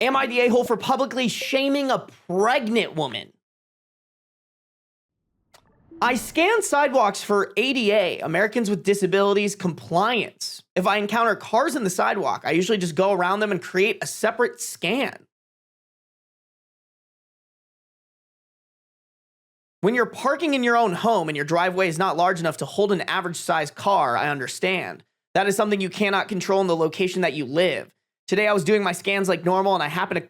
Am I the a-hole for publicly shaming a pregnant woman? I scan sidewalks for ADA, Americans with Disabilities compliance. If I encounter cars in the sidewalk, I usually just go around them and create a separate scan. When you're parking in your own home and your driveway is not large enough to hold an average sized car, I understand. That is something you cannot control in the location that you live. Today I was doing my scans like normal and I happened to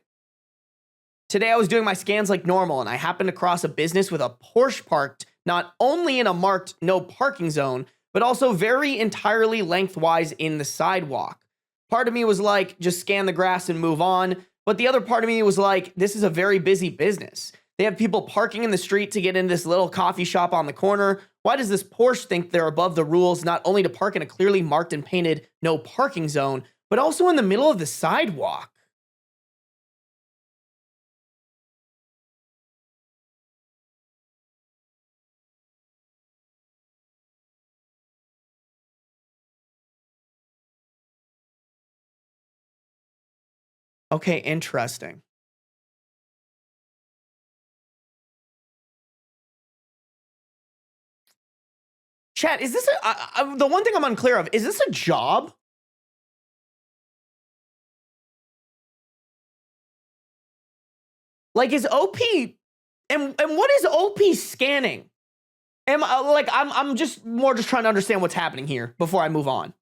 cross a business with a Porsche parked not only in a marked no parking zone, but also very entirely lengthwise in the sidewalk. Part of me was like, just scan the grass and move on. But the other part of me was like, this is a very busy business. They have people parking in the street to get in this little coffee shop on the corner. Why does this Porsche think they're above the rules, not only to park in a clearly marked and painted no parking zone, but also in the middle of the sidewalk? Okay, interesting. Chat, is this the one thing I'm unclear of? Is this a job? Like, is OP and what is OP scanning? I'm just trying to understand what's happening here before I move on.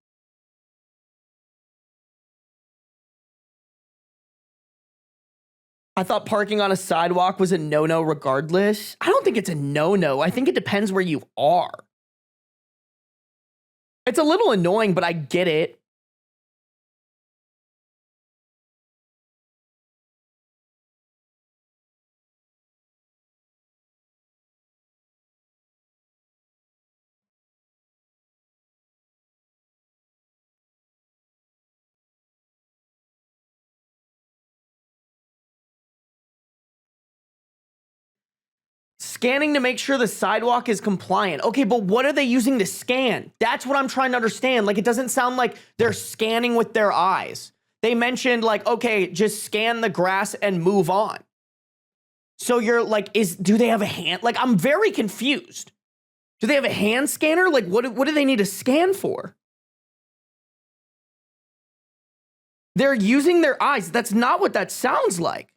I thought parking on a sidewalk was a no-no regardless. I don't think it's a no-no. I think it depends where you are. It's a little annoying, but I get it. Scanning to make sure the sidewalk is compliant. Okay, but what are they using to scan? That's what I'm trying to understand. Like, it doesn't sound like they're scanning with their eyes. They mentioned, like, okay, just scan the grass and move on. So you're like, do they have a hand? Like, I'm very confused. Do they have a hand scanner? Like, what do they need to scan for? They're using their eyes. That's not what that sounds like.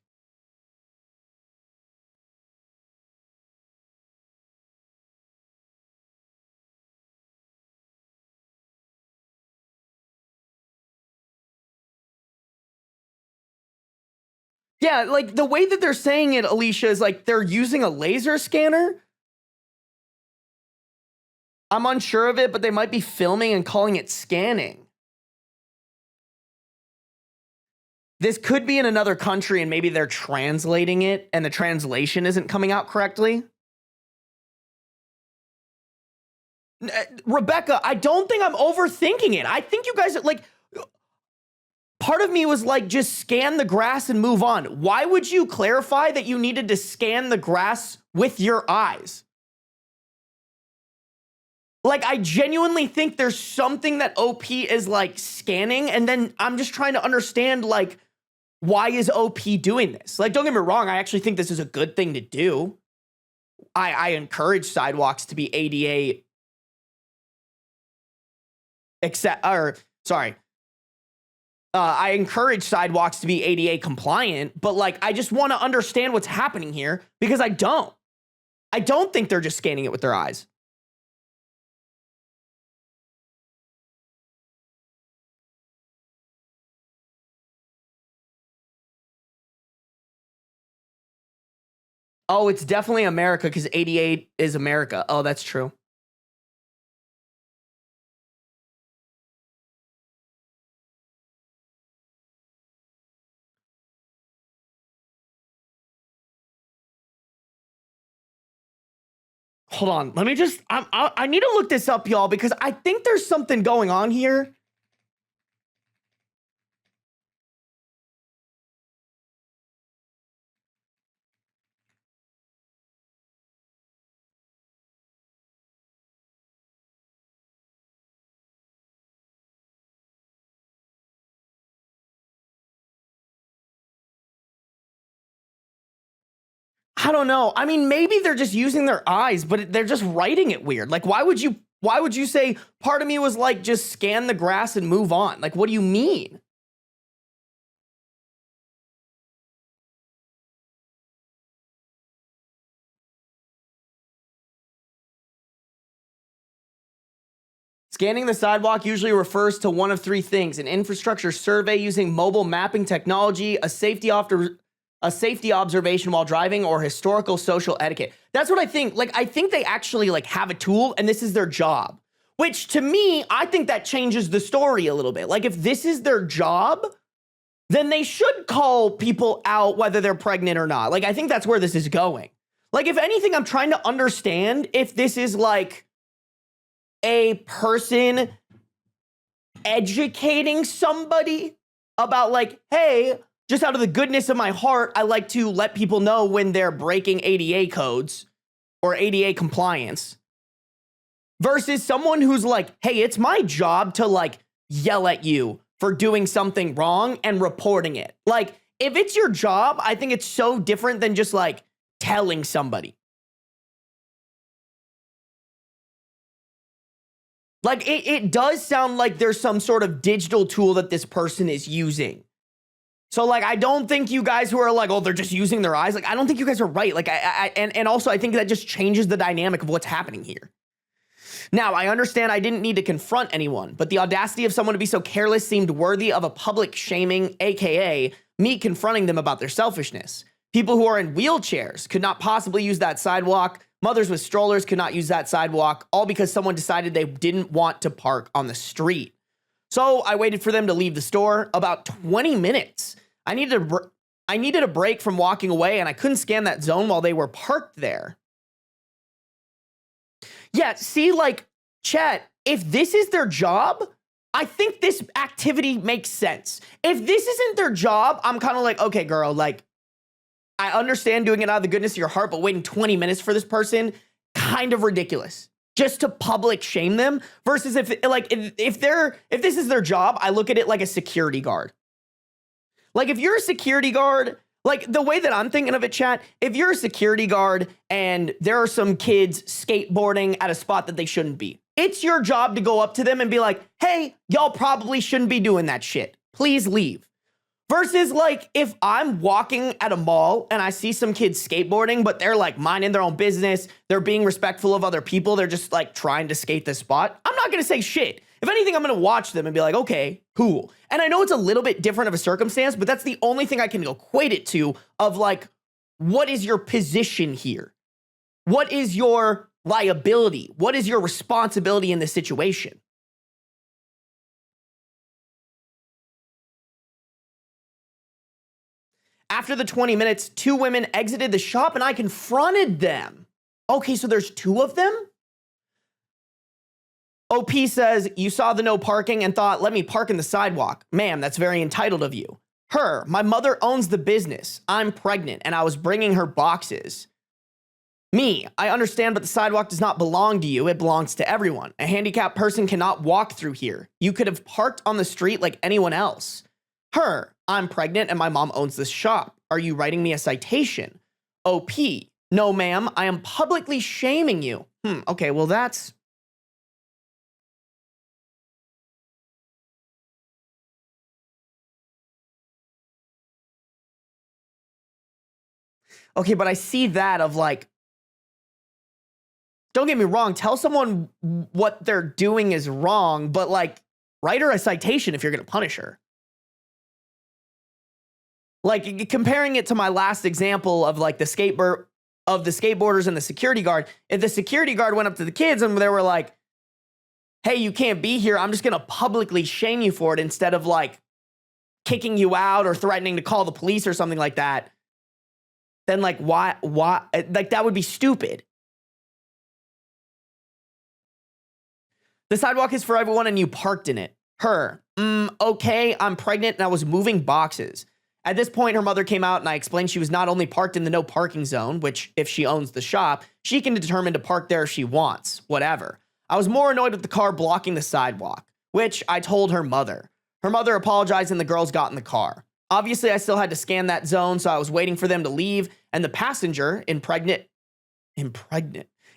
Yeah, like the way that they're saying it, Alicia, is like they're using a laser scanner. I'm unsure of it, but they might be filming and calling it scanning. This could be in another country and maybe they're translating it and the translation isn't coming out correctly. Rebecca, I don't think I'm overthinking it. I think you guys are like, part of me was like, just scan the grass and move on. Why would you clarify that you needed to scan the grass with your eyes? Like, I genuinely think there's something that OP is like scanning, and then I'm just trying to understand, like, why is OP doing this? Like, don't get me wrong, I actually think this is a good thing to do. I encourage sidewalks to be ADA I encourage sidewalks to be ADA compliant, but like, I just want to understand what's happening here because I don't think they're just scanning it with their eyes. Oh, it's definitely America because 88 is America. Oh, that's true. Hold on. Let me just, I need to look this up, y'all, because I think there's something going on here. I don't know. I mean, maybe they're just using their eyes, but they're just writing it weird. Like, why would you say part of me was like, just scan the grass and move on? Like, what do you mean? Scanning the sidewalk usually refers to one of three things: an infrastructure survey using mobile mapping technology, a safety observation while driving, or historical social etiquette. That's what I think. Like, I think they actually like have a tool and this is their job, which to me, I think that changes the story a little bit. Like, if this is their job, then they should call people out whether they're pregnant or not. Like, I think that's where this is going. Like, if anything, I'm trying to understand if this is like a person educating somebody about like, hey, just out of the goodness of my heart, I like to let people know when they're breaking ADA codes or ADA compliance, versus someone who's like, hey, it's my job to like yell at you for doing something wrong and reporting it. Like, if it's your job, I think it's so different than just like telling somebody. Like, it does sound like there's some sort of digital tool that this person is using. So, like, I don't think you guys who are like, oh, they're just using their eyes. Like, I don't think you guys are right. Like, and also I think that just changes the dynamic of what's happening here. Now, I understand I didn't need to confront anyone, but the audacity of someone to be so careless seemed worthy of a public shaming, aka me confronting them about their selfishness. People who are in wheelchairs could not possibly use that sidewalk. Mothers with strollers could not use that sidewalk, all because someone decided they didn't want to park on the street. So I waited for them to leave the store about 20 minutes. I needed a break from walking away, and I couldn't scan that zone while they were parked there. Yeah, see, like, chat, if this is their job, I think this activity makes sense. If this isn't their job, I'm kind of like, okay, girl, like, I understand doing it out of the goodness of your heart, but waiting 20 minutes for this person, kind of ridiculous. Just to public shame them, versus if this is their job, I look at it like a security guard. Like, if you're a security guard, like the way that I'm thinking of it, chat, if you're a security guard and there are some kids skateboarding at a spot that they shouldn't be, it's your job to go up to them and be like, hey, y'all probably shouldn't be doing that shit. Please leave. Versus, like, if I'm walking at a mall and I see some kids skateboarding, but they're like minding their own business, they're being respectful of other people, they're just like trying to skate the spot, I'm not gonna say shit. If anything, I'm gonna watch them and be like, okay, cool. And I know it's a little bit different of a circumstance, but that's the only thing I can equate it to of like, what is your position here? What is your liability? What is your responsibility in this situation? After the 20 minutes, two women exited the shop and I confronted them. Okay, so there's two of them? OP says, you saw the no parking and thought, let me park in the sidewalk. Ma'am, that's very entitled of you. Her, my mother owns the business. I'm pregnant and I was bringing her boxes. Me, I understand, but the sidewalk does not belong to you. It belongs to everyone. A handicapped person cannot walk through here. You could have parked on the street like anyone else. Her, I'm pregnant and my mom owns this shop. Are you writing me a citation? OP, no ma'am, I am publicly shaming you. Okay, well that's... Okay, but I see that of like, don't get me wrong, tell someone what they're doing is wrong, but like, write her a citation if you're gonna punish her. Like, comparing it to my last example of like the skateboarders and the security guard, if the security guard went up to the kids and they were like, hey, you can't be here, I'm just gonna publicly shame you for it, instead of like kicking you out or threatening to call the police or something like that, then like, why, like that would be stupid. The sidewalk is for everyone and you parked in it. Her, okay, I'm pregnant and I was moving boxes. At this point, her mother came out and I explained she was not only parked in the no parking zone, which if she owns the shop, she can determine to park there if she wants, whatever. I was more annoyed with the car blocking the sidewalk, which I told her mother. Her mother apologized and the girls got in the car. Obviously, I still had to scan that zone, so I was waiting for them to leave, and the passenger, impregnant,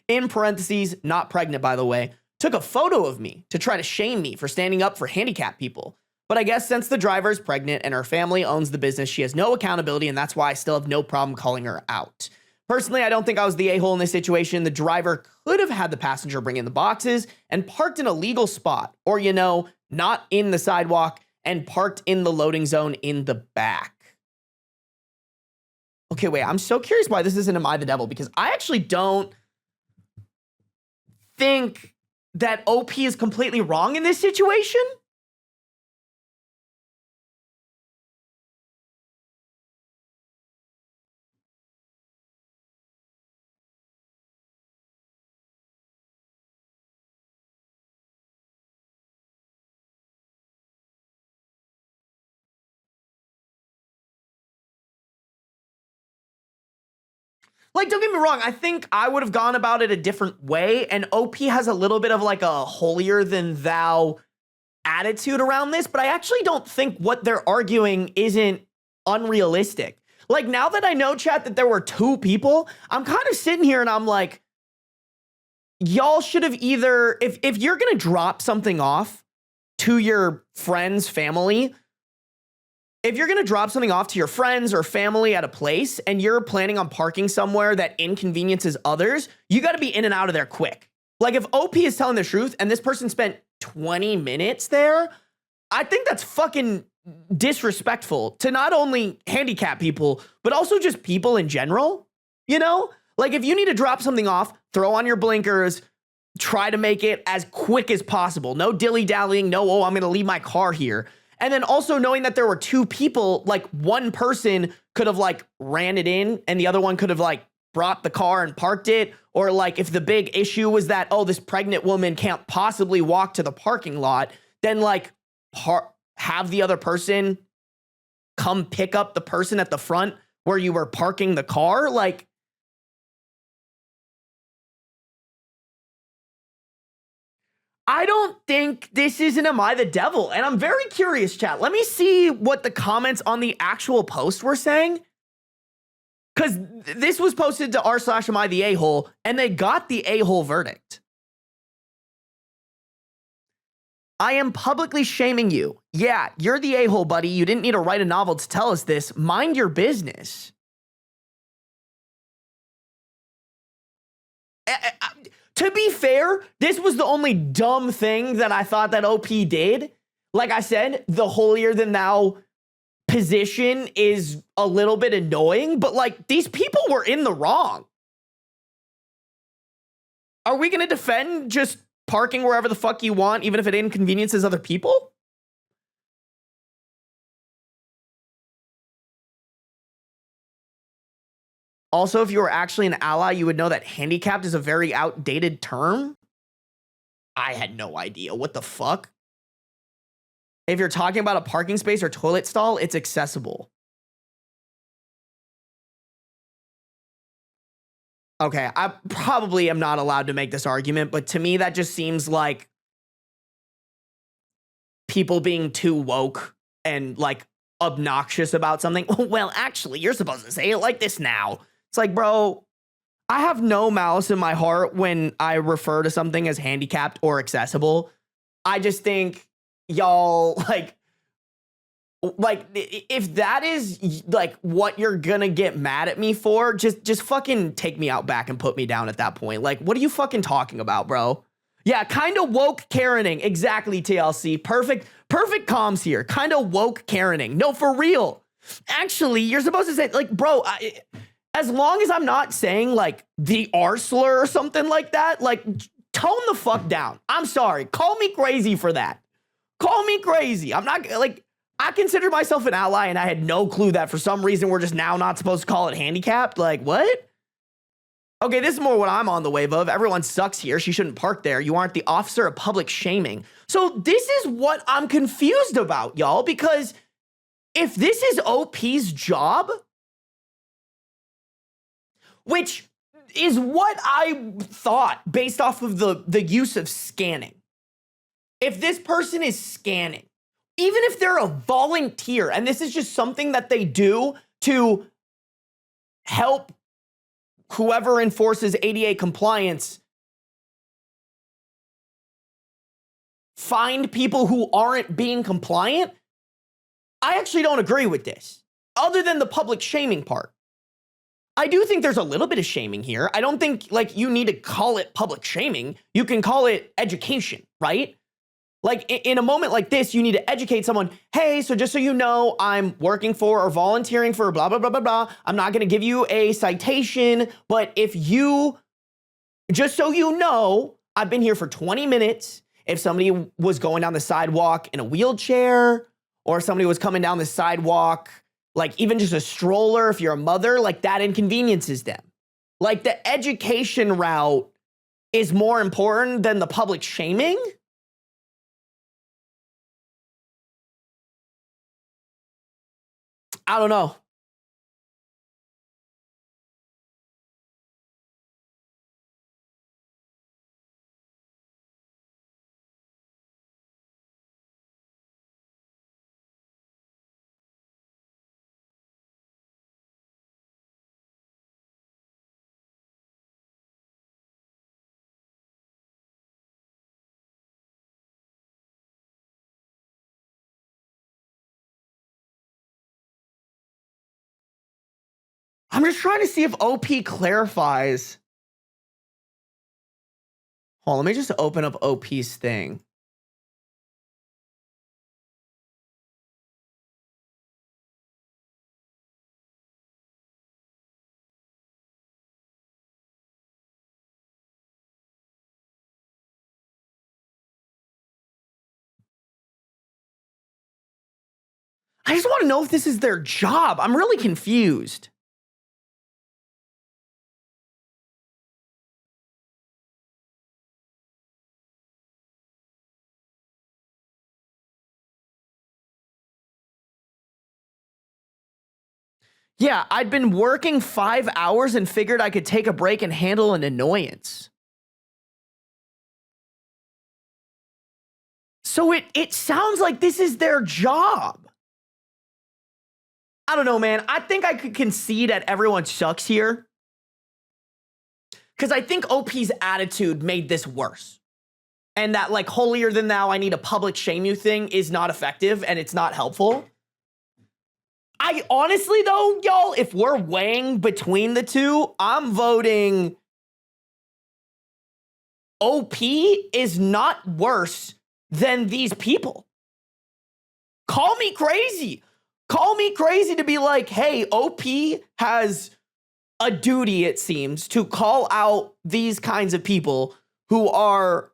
in parentheses, not pregnant, by the way, took a photo of me to try to shame me for standing up for handicapped people. But I guess since the driver is pregnant and her family owns the business, she has no accountability, and that's why I still have no problem calling her out. Personally, I don't think I was the a-hole in this situation. The driver could have had the passenger bring in the boxes and parked in a legal spot, or, not in the sidewalk and parked in the loading zone in the back. Okay, wait, I'm so curious why this isn't Am I the Devil, because I actually don't think that OP is completely wrong in this situation. Like, don't get me wrong, I think I would have gone about it a different way, and OP has a little bit of like a holier than thou attitude around this, but I actually don't think what they're arguing isn't unrealistic. Like, now that I know, chat, that there were 2 people, I'm kind of sitting here and I'm like, y'all should have either, if you're gonna drop something off to your friends, family, if you're gonna drop something off to your friends or family at a place and you're planning on parking somewhere that inconveniences others, you gotta be in and out of there quick. Like, if OP is telling the truth and this person spent 20 minutes there, I think that's fucking disrespectful to not only handicapped people, but also just people in general, Like, if you need to drop something off, throw on your blinkers, try to make it as quick as possible. No dilly-dallying, no, I'm gonna leave my car here. And then also knowing that there were 2 people, like, one person could have, like, ran it in and the other one could have, like, brought the car and parked it. Or, like, if the big issue was that, this pregnant woman can't possibly walk to the parking lot, then, like, have the other person come pick up the person at the front where you were parking the car. Like, I don't think this is an Am I the Devil? And I'm very curious, chat. Let me see what the comments on the actual post were saying. Because this was posted to r/am I the a-hole, and they got the a-hole verdict. I am publicly shaming you. Yeah, you're the a-hole, buddy. You didn't need to write a novel to tell us this. Mind your business. To be fair, this was the only dumb thing that I thought that OP did. Like I said, the holier than thou position is a little bit annoying, but like, these people were in the wrong. Are we going to defend just parking wherever the fuck you want, even if it inconveniences other people? Also, if you were actually an ally, you would know that handicapped is a very outdated term. I had no idea. What the fuck? If you're talking about a parking space or toilet stall, it's accessible. Okay, I probably am not allowed to make this argument, but to me, that just seems like people being too woke and like obnoxious about something. Well, actually, you're supposed to say it like this now. It's like, bro, I have no malice in my heart when I refer to something as handicapped or accessible. I just think y'all like if that is like what you're gonna get mad at me for, just fucking take me out back and put me down at that point. Like, what are you fucking talking about, bro? Yeah, kind of woke Karening. Exactly, TLC. Perfect comms here. Kind of woke Karening. No, for real. Actually, you're supposed to say, like, bro, as long as I'm not saying, like, the R slur or something like that, like, tone the fuck down. I'm sorry. Call me crazy for that. Call me crazy. I'm not, like, I consider myself an ally, and I had no clue that for some reason we're just now not supposed to call it handicapped. Like, what? Okay, this is more what I'm on the wave of. Everyone sucks here. She shouldn't park there. You aren't the officer of public shaming. So this is what I'm confused about, y'all, because if this is OP's job, which is what I thought based off of the use of scanning. If this person is scanning, even if they're a volunteer, and this is just something that they do to help whoever enforces ADA compliance find people who aren't being compliant, I actually don't agree with this, other than the public shaming part. I do think there's a little bit of shaming here. I don't think like you need to call it public shaming. You can call it education, right? Like in a moment like this, you need to educate someone. Hey, so just so you know, I'm working for or volunteering for blah, blah, blah, blah, blah. I'm not going to give you a citation, but just so you know, I've been here for 20 minutes. If somebody was going down the sidewalk in a wheelchair, or if somebody was coming down the sidewalk, like even just a stroller, if you're a mother, like that inconveniences them. Like the education route is more important than the public shaming. I don't know. I'm just trying to see if OP clarifies. Hold on, let me just open up OP's thing. I just want to know if this is their job. I'm really confused. Yeah, I'd been working 5 hours and figured I could take a break and handle an annoyance. So it sounds like this is their job. I don't know, man. I think I could concede that everyone sucks here, because I think OP's attitude made this worse. And that like holier than thou, I need a public shame you thing is not effective and it's not helpful. I honestly though, y'all, if we're weighing between the two, I'm voting OP is not worse than these people. Call me crazy. Call me crazy to be like, hey, OP has a duty, it seems, to call out these kinds of people who are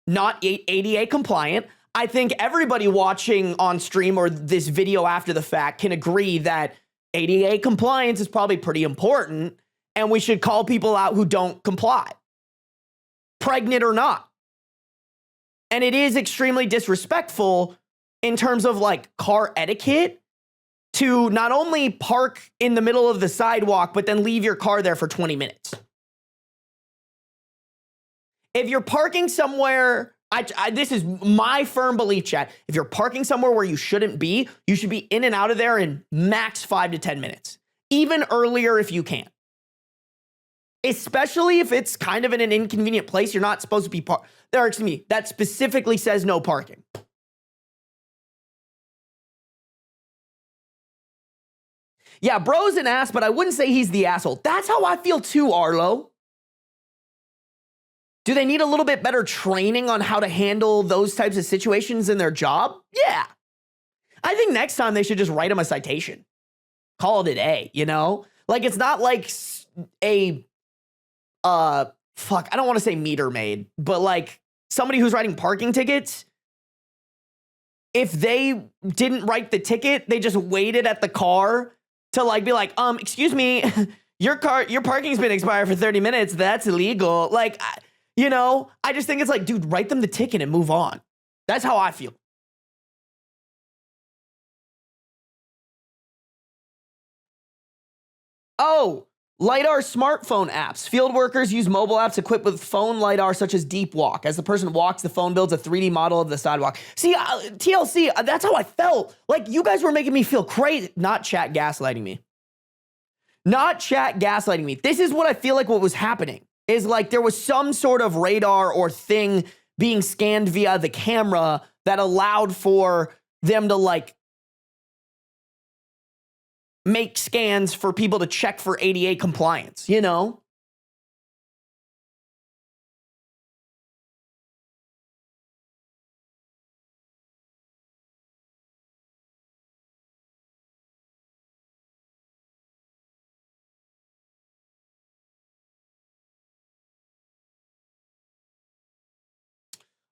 not ADA compliant. I think everybody watching on stream or this video after the fact can agree that ADA compliance is probably pretty important, and we should call people out who don't comply, pregnant or not. And it is extremely disrespectful in terms of like car etiquette to not only park in the middle of the sidewalk, but then leave your car there for 20 minutes. If you're parking somewhere, this is my firm belief, chat. If you're parking somewhere where you shouldn't be, you should be in and out of there in max 5 to 10 minutes. Even earlier if you can. Especially if it's kind of in an inconvenient place you're not supposed to be that specifically says no parking. Yeah, bro's an ass, but I wouldn't say he's the asshole. That's how I feel too, Arlo. Do they need a little bit better training on how to handle those types of situations in their job? Yeah. I think next time they should just write him a citation. Call it a day, you know? Like, it's not like a, I don't want to say meter maid, but like somebody who's writing parking tickets. If they didn't write the ticket, they just waited at the car to like be like, excuse me, your parking's been expired for 30 minutes. That's illegal. Like, you know, I just think it's like, dude, write them the ticket and move on. That's how I feel. Oh, LiDAR smartphone apps. Field workers use mobile apps equipped with phone LiDAR, such as Deep Walk. As the person walks, the phone builds a 3D model of the sidewalk. See, TLC, that's how I felt. Like, you guys were making me feel crazy. Not chat gaslighting me. Not chat gaslighting me. This is what I feel like what was happening is like there was some sort of radar or thing being scanned via the camera that allowed for them to like make scans for people to check for ADA compliance, you know?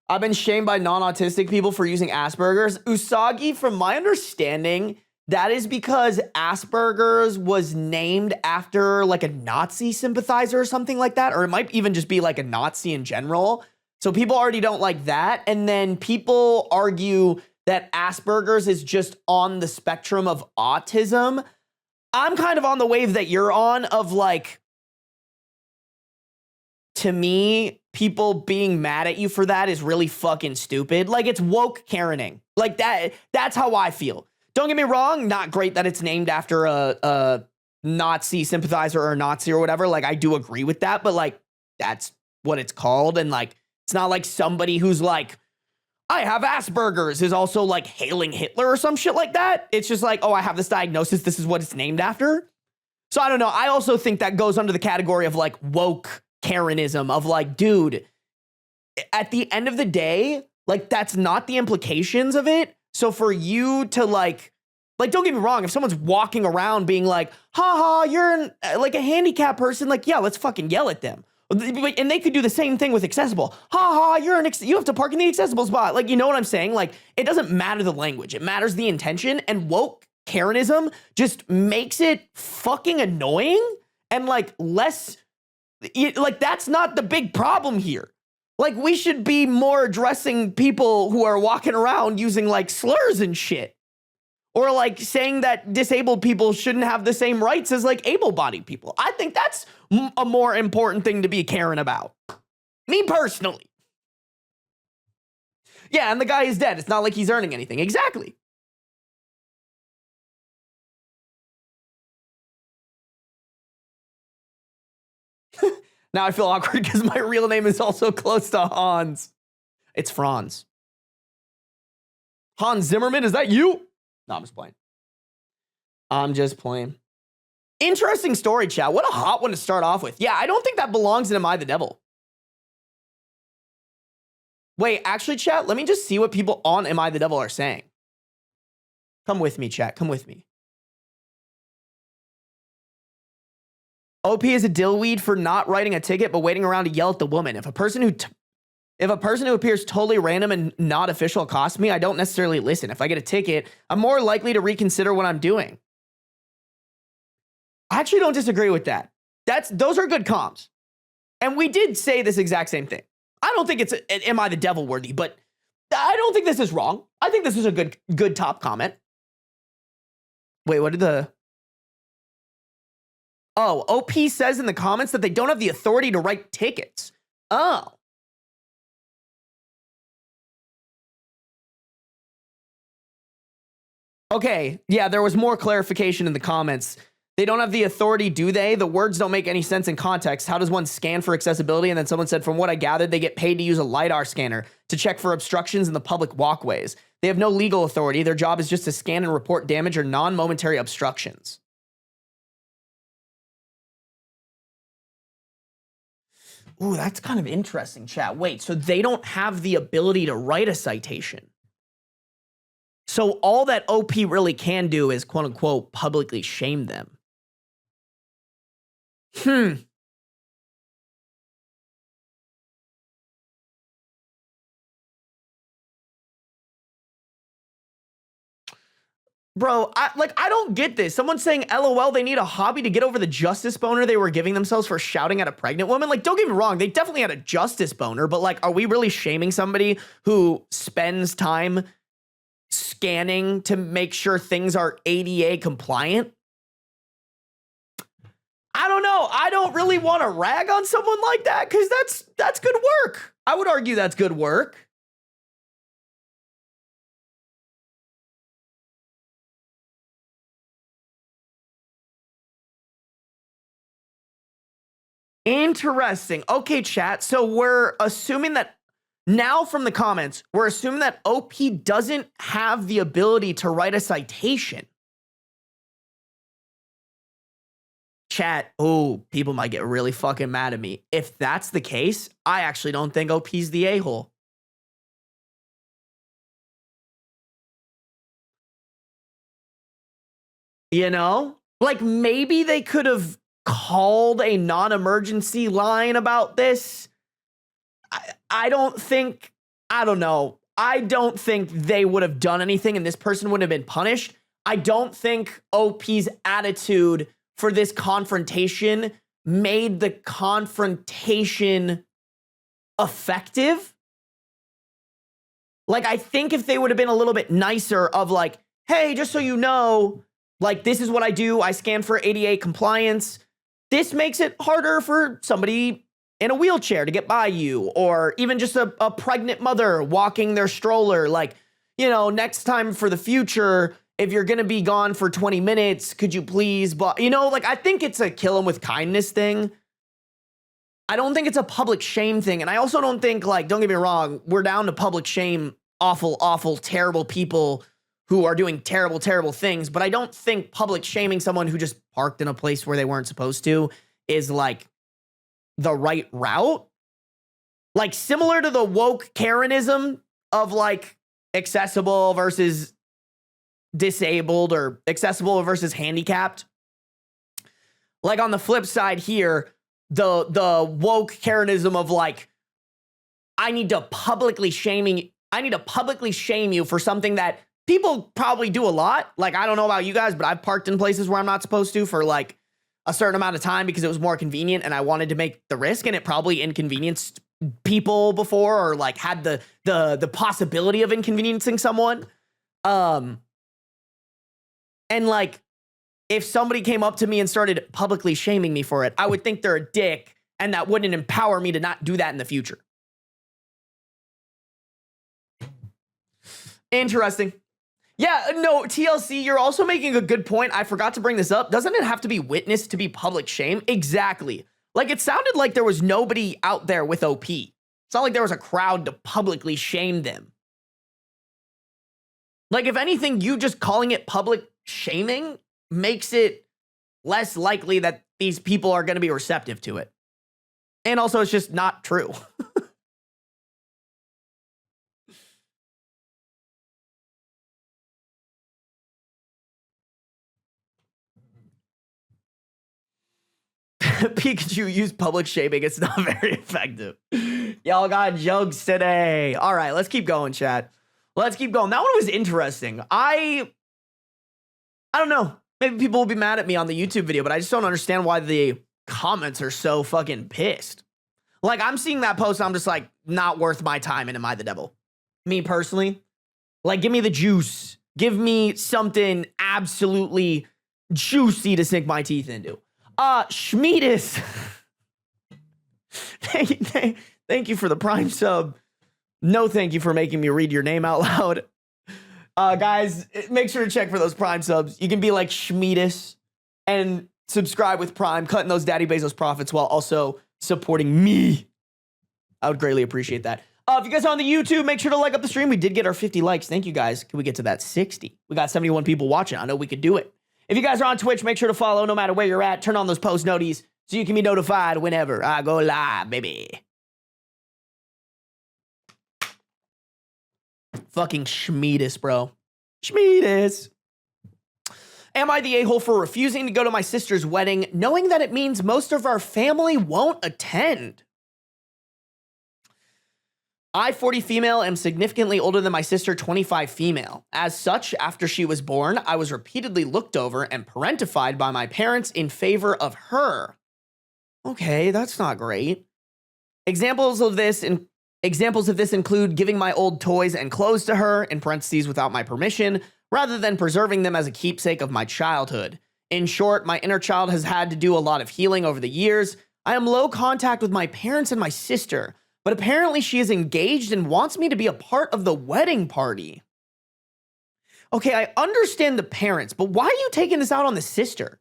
I've been shamed by non-autistic people for using Asperger's. Usagi, from my understanding, that is because Asperger's was named after like a Nazi sympathizer or something like that, or it might even just be like a Nazi in general. So people already don't like that. And then people argue that Asperger's is just on the spectrum of autism. I'm kind of on the wave that you're on of like, to me, people being mad at you for that is really fucking stupid. Like, it's woke Karening. Like, that's how I feel. Don't get me wrong, not great that it's named after a Nazi sympathizer or a Nazi or whatever. Like, I do agree with that, but like, that's what it's called. And like, it's not like somebody who's like, I have Asperger's is also like hailing Hitler or some shit like that. It's just like, oh, I have this diagnosis. This is what it's named after. So I don't know. I also think that goes under the category of like woke Karenism of like, dude, at the end of the day, like that's not the implications of it. So for you to like, don't get me wrong, if someone's walking around being like, haha, you're like a handicapped person, like, yeah, let's fucking yell at them. And they could do the same thing with accessible. Haha, you have to park in the accessible spot. Like, you know what I'm saying? Like, it doesn't matter the language. It matters the intention. And woke Karenism just makes it fucking annoying and like less, like that's not the big problem here. Like, we should be more addressing people who are walking around using like slurs and shit. Or like saying that disabled people shouldn't have the same rights as like able-bodied people. I think that's a more important thing to be caring about. Me personally. Yeah, and the guy is dead. It's not like he's earning anything. Exactly. Now I feel awkward because my real name is also close to Hans. It's Franz. Hans Zimmerman, is that you? No, I'm just playing. I'm just playing. Interesting story, chat. What a hot one to start off with. Yeah, I don't think that belongs in Am I the Devil? Wait, actually, chat, let me just see what people on Am I the Devil are saying. Come with me, chat. Come with me. OP is a dillweed for not writing a ticket but waiting around to yell at the woman. If a person who appears totally random and not official accosts me, I don't necessarily listen. If I get a ticket, I'm more likely to reconsider what I'm doing. I actually don't disagree with that. Those are good comms. And we did say this exact same thing. I don't think it's Am I the Devil worthy, but I don't think this is wrong. I think this is a good top comment. Wait, what did the... Oh, OP says in the comments that they don't have the authority to write tickets. Oh. Okay, yeah, there was more clarification in the comments. They don't have the authority, do they? The words don't make any sense in context. How does one scan for accessibility? And then someone said, from what I gathered, they get paid to use a LiDAR scanner to check for obstructions in the public walkways. They have no legal authority. Their job is just to scan and report damage or non-momentary obstructions. Ooh, that's kind of interesting, chat. Wait, so they don't have the ability to write a citation. So all that OP really can do is, quote unquote, publicly shame them. Bro, I don't get this. Someone's saying, LOL, they need a hobby to get over the justice boner they were giving themselves for shouting at a pregnant woman. Like, don't get me wrong. They definitely had a justice boner, but like, are we really shaming somebody who spends time scanning to make sure things are ADA compliant? I don't know. I don't really want to rag on someone like that because that's good work. I would argue that's good work. Interesting. Okay, chat. So we're assuming that now from the comments, we're assuming that OP doesn't have the ability to write a citation. Chat, oh, people might get really fucking mad at me. If that's the case, I actually don't think OP's the a-hole. You know? Like, maybe they could have called a non-emergency line about this. I don't think, I don't know. I don't think they would have done anything and this person wouldn't have been punished. I don't think OP's attitude for this confrontation made the confrontation effective. Like, I think if they would have been a little bit nicer of like, hey, just so you know, like, this is what I do. I scan for ADA compliance. This makes it harder for somebody in a wheelchair to get by you, or even just a pregnant mother walking their stroller. Like, you know, next time for the future, if you're going to be gone for 20 minutes, could you please, but you know, like, I think it's a kill them with kindness thing. I don't think it's a public shame thing. And I also don't think, like, don't get me wrong, we're down to public shame awful, awful, terrible people who are doing terrible, terrible things. But I don't think public shaming someone who just parked in a place where they weren't supposed to is like the right route. Like, similar to the woke Karenism of like accessible versus disabled or accessible versus handicapped. Like, on the flip side here, the woke Karenism of like, I need to publicly shame you for something that people probably do a lot. Like, I don't know about you guys, but I've parked in places where I'm not supposed to for like a certain amount of time because it was more convenient and I wanted to make the risk, and it probably inconvenienced people before, or like had the possibility of inconveniencing someone. And like, if somebody came up to me and started publicly shaming me for it, I would think they're a dick, and that wouldn't empower me to not do that in the future. Interesting. Yeah, no, TLC, you're also making a good point. I forgot to bring this up. Doesn't it have to be witnessed to be public shame? Exactly. Like, it sounded like there was nobody out there with OP. It's not like there was a crowd to publicly shame them. Like, if anything, you just calling it public shaming makes it less likely that these people are going to be receptive to it. And also, it's just not true. Pikachu used public shaming. It's not very effective. Y'all got jokes today. All right, let's keep going, chat. Let's keep going. That one was interesting. I don't know. Maybe people will be mad at me on the YouTube video, but I just don't understand why the comments are so fucking pissed. Like, I'm seeing that post, and I'm just like, not worth my time in Am I the Devil? Me personally. Like, give me the juice. Give me something absolutely juicy to sink my teeth into. Schmeedus. Thank you for the Prime sub. No, thank you for making me read your name out loud. Guys, make sure to check for those Prime subs. You can be like Schmeedus and subscribe with Prime, cutting those Daddy Bezos profits while also supporting me. I would greatly appreciate that. If you guys are on the YouTube, make sure to like up the stream. We did get our 50 likes. Thank you, guys. Can we get to that 60? We got 71 people watching. I know we could do it. If you guys are on Twitch, make sure to follow no matter where you're at. Turn on those post noties so you can be notified whenever I go live, baby. Fucking Schmeedus, bro. Schmeedus. Am I the a-hole for refusing to go to my sister's wedding, knowing that it means most of our family won't attend? I, 40 female, am significantly older than my sister, 25 female. As such, after she was born, I was repeatedly looked over and parentified by my parents in favor of her. Okay, that's not great. Examples of this include giving my old toys and clothes to her, in parentheses, without my permission, rather than preserving them as a keepsake of my childhood. In short, my inner child has had to do a lot of healing over the years. I am low contact with my parents and my sister, but apparently she is engaged and wants me to be a part of the wedding party. Okay, I understand the parents, but why are you taking this out on the sister?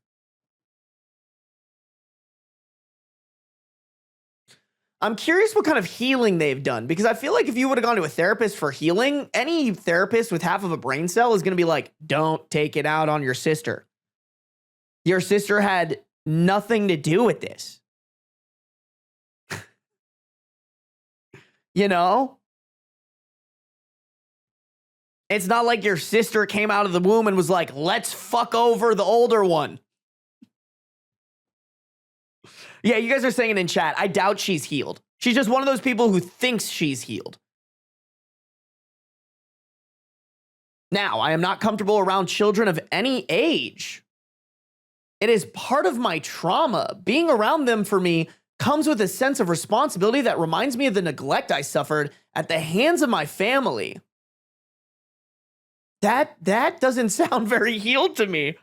I'm curious what kind of healing they've done, because I feel like if you would have gone to a therapist for healing, any therapist with half of a brain cell is going to be like, don't take it out on your sister. Your sister had nothing to do with this. You know? It's not like your sister came out of the womb and was like, let's fuck over the older one. Yeah, you guys are saying it in chat. I doubt she's healed. She's just one of those people who thinks she's healed. Now, I am not comfortable around children of any age. It is part of my trauma. Being around them for me comes with a sense of responsibility that reminds me of the neglect I suffered at the hands of my family. That doesn't sound very healed to me.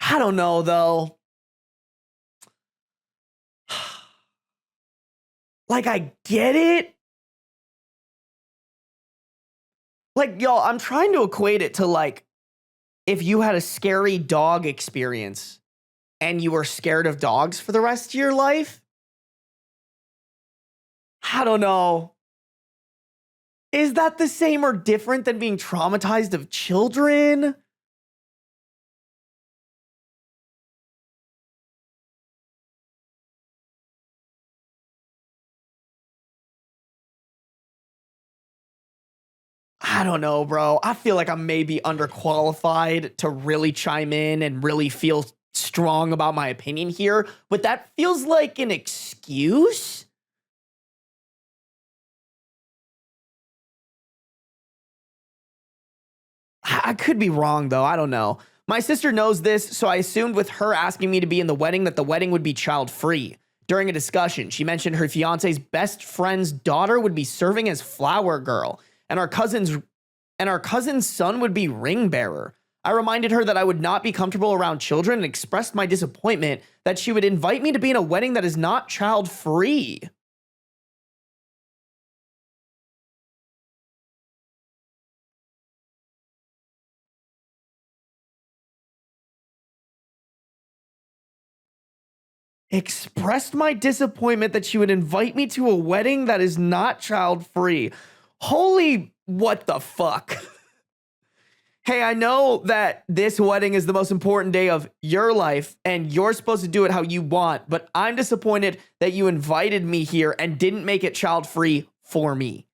I don't know, though. Like, I get it. Like, y'all, I'm trying to equate it to, like, if you had a scary dog experience and you were scared of dogs for the rest of your life. I don't know. Is that the same or different than being traumatized of children? I don't know, bro. I feel like I'm maybe underqualified to really chime in and really feel strong about my opinion here, but that feels like an excuse. I could be wrong, though. I don't know. My sister knows this, so I assumed with her asking me to be in the wedding that the wedding would be child-free. During a discussion, she mentioned her fiance's best friend's daughter would be serving as flower girl, and our cousin's son would be ring bearer. I reminded her that I would not be comfortable around children and expressed my disappointment that she would invite me to be in a wedding that is not child-free. Expressed my disappointment that she would invite me to a wedding that is not child-free. Holy, what the fuck? Hey, I know that this wedding is the most important day of your life and you're supposed to do it how you want, but I'm disappointed that you invited me here and didn't make it child-free for me.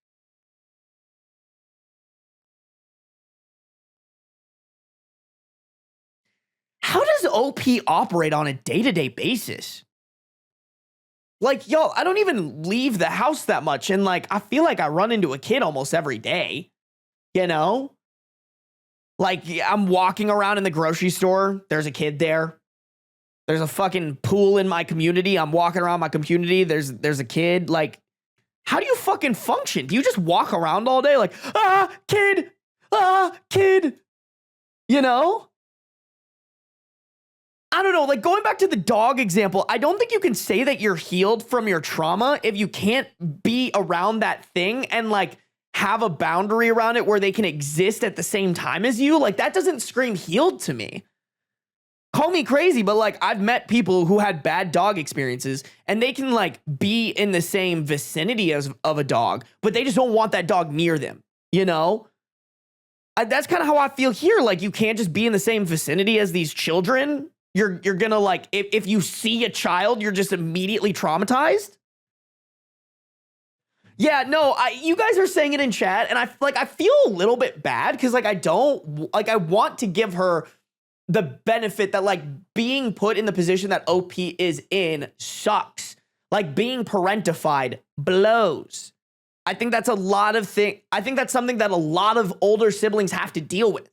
How does OP operate on a day-to-day basis? Like, yo, I don't even leave the house that much, and like, I feel like I run into a kid almost every day, you know? Like, I'm walking around in the grocery store, there's a kid there. There's a fucking pool in my community, I'm walking around my community, there's a kid. Like, how do you fucking function? Do you just walk around all day like, kid, kid, you know? I don't know, like going back to the dog example, I don't think you can say that you're healed from your trauma if you can't be around that thing and like have a boundary around it where they can exist at the same time as you. Like that doesn't scream healed to me. Call me crazy, but like I've met people who had bad dog experiences and they can like be in the same vicinity of a dog, but they just don't want that dog near them, you know? That's kind of how I feel here. Like you can't just be in the same vicinity as these children. You're gonna like, if you see a child, you're just immediately traumatized. Yeah, no, you guys are saying it in chat, and I feel a little bit bad because like I want to give her the benefit that like being put in the position that OP is in sucks. Like being parentified blows. I think that's I think that's something that a lot of older siblings have to deal with.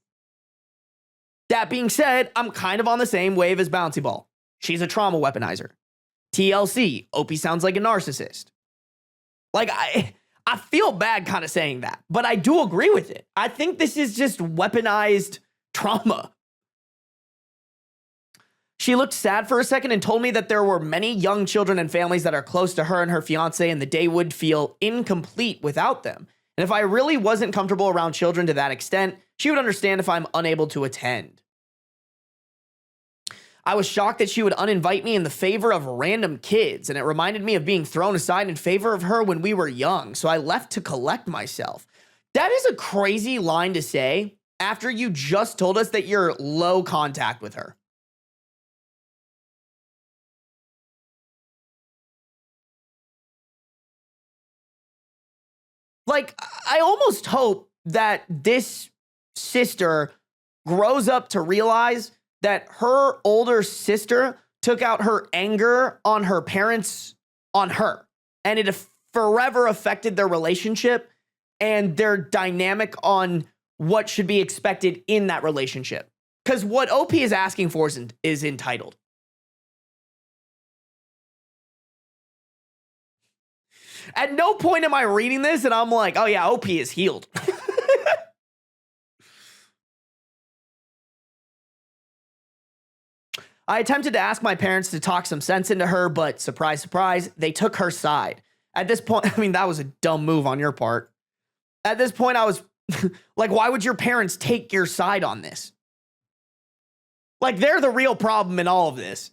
That being said, I'm kind of on the same wave as Bouncy Ball. She's a trauma weaponizer. TLC, OP sounds like a narcissist. Like, I feel bad kind of saying that, but I do agree with it. I think this is just weaponized trauma. She looked sad for a second and told me that there were many young children and families that are close to her and her fiance, and the day would feel incomplete without them. And if I really wasn't comfortable around children to that extent, She would understand if I'm unable to attend. I was shocked that she would uninvite me in the favor of random kids, and it reminded me of being thrown aside in favor of her when we were young, so I left to collect myself. That is a crazy line to say after you just told us that you're low contact with her. Like, I almost hope that this sister grows up to realize that her older sister took out her anger on her parents on her, and it forever affected their relationship and their dynamic on what should be expected in that relationship. Because what OP is asking for is entitled. At no point am I reading this and I'm like, oh yeah, OP is healed. I attempted to ask my parents to talk some sense into her, but surprise, surprise, they took her side. At this point, I mean, that was a dumb move on your part. At this point, I was like, why would your parents take your side on this? Like, they're the real problem in all of this.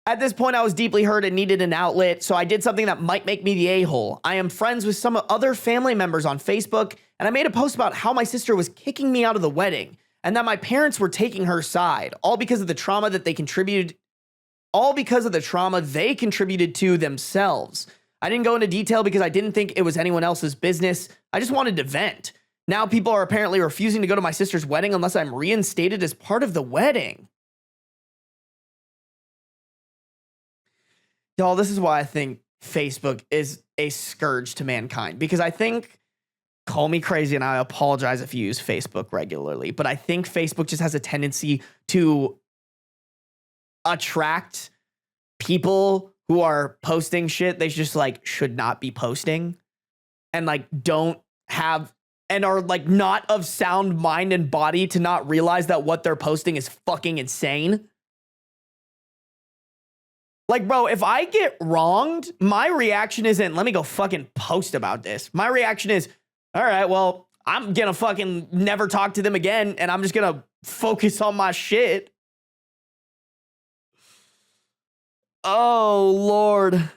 At this point, I was deeply hurt and needed an outlet, so I did something that might make me the a-hole. I am friends with some other family members on Facebook, and I made a post about how my sister was kicking me out of the wedding, and that my parents were taking her side, all because of the trauma that they contributed to themselves. I didn't go into detail because I didn't think it was anyone else's business. I just wanted to vent. Now people are apparently refusing to go to my sister's wedding unless I'm reinstated as part of the wedding. Y'all, this is why I think Facebook is a scourge to mankind, because I think, call me crazy and I apologize if you use Facebook regularly, but I think Facebook just has a tendency to attract people who are posting shit they just like should not be posting, and like don't have and are like not of sound mind and body to not realize that what they're posting is fucking insane. Like, bro, if I get wronged, my reaction isn't, let me go fucking post about this. My reaction is, all right, well, I'm gonna fucking never talk to them again, and I'm just gonna focus on my shit. Oh, Lord.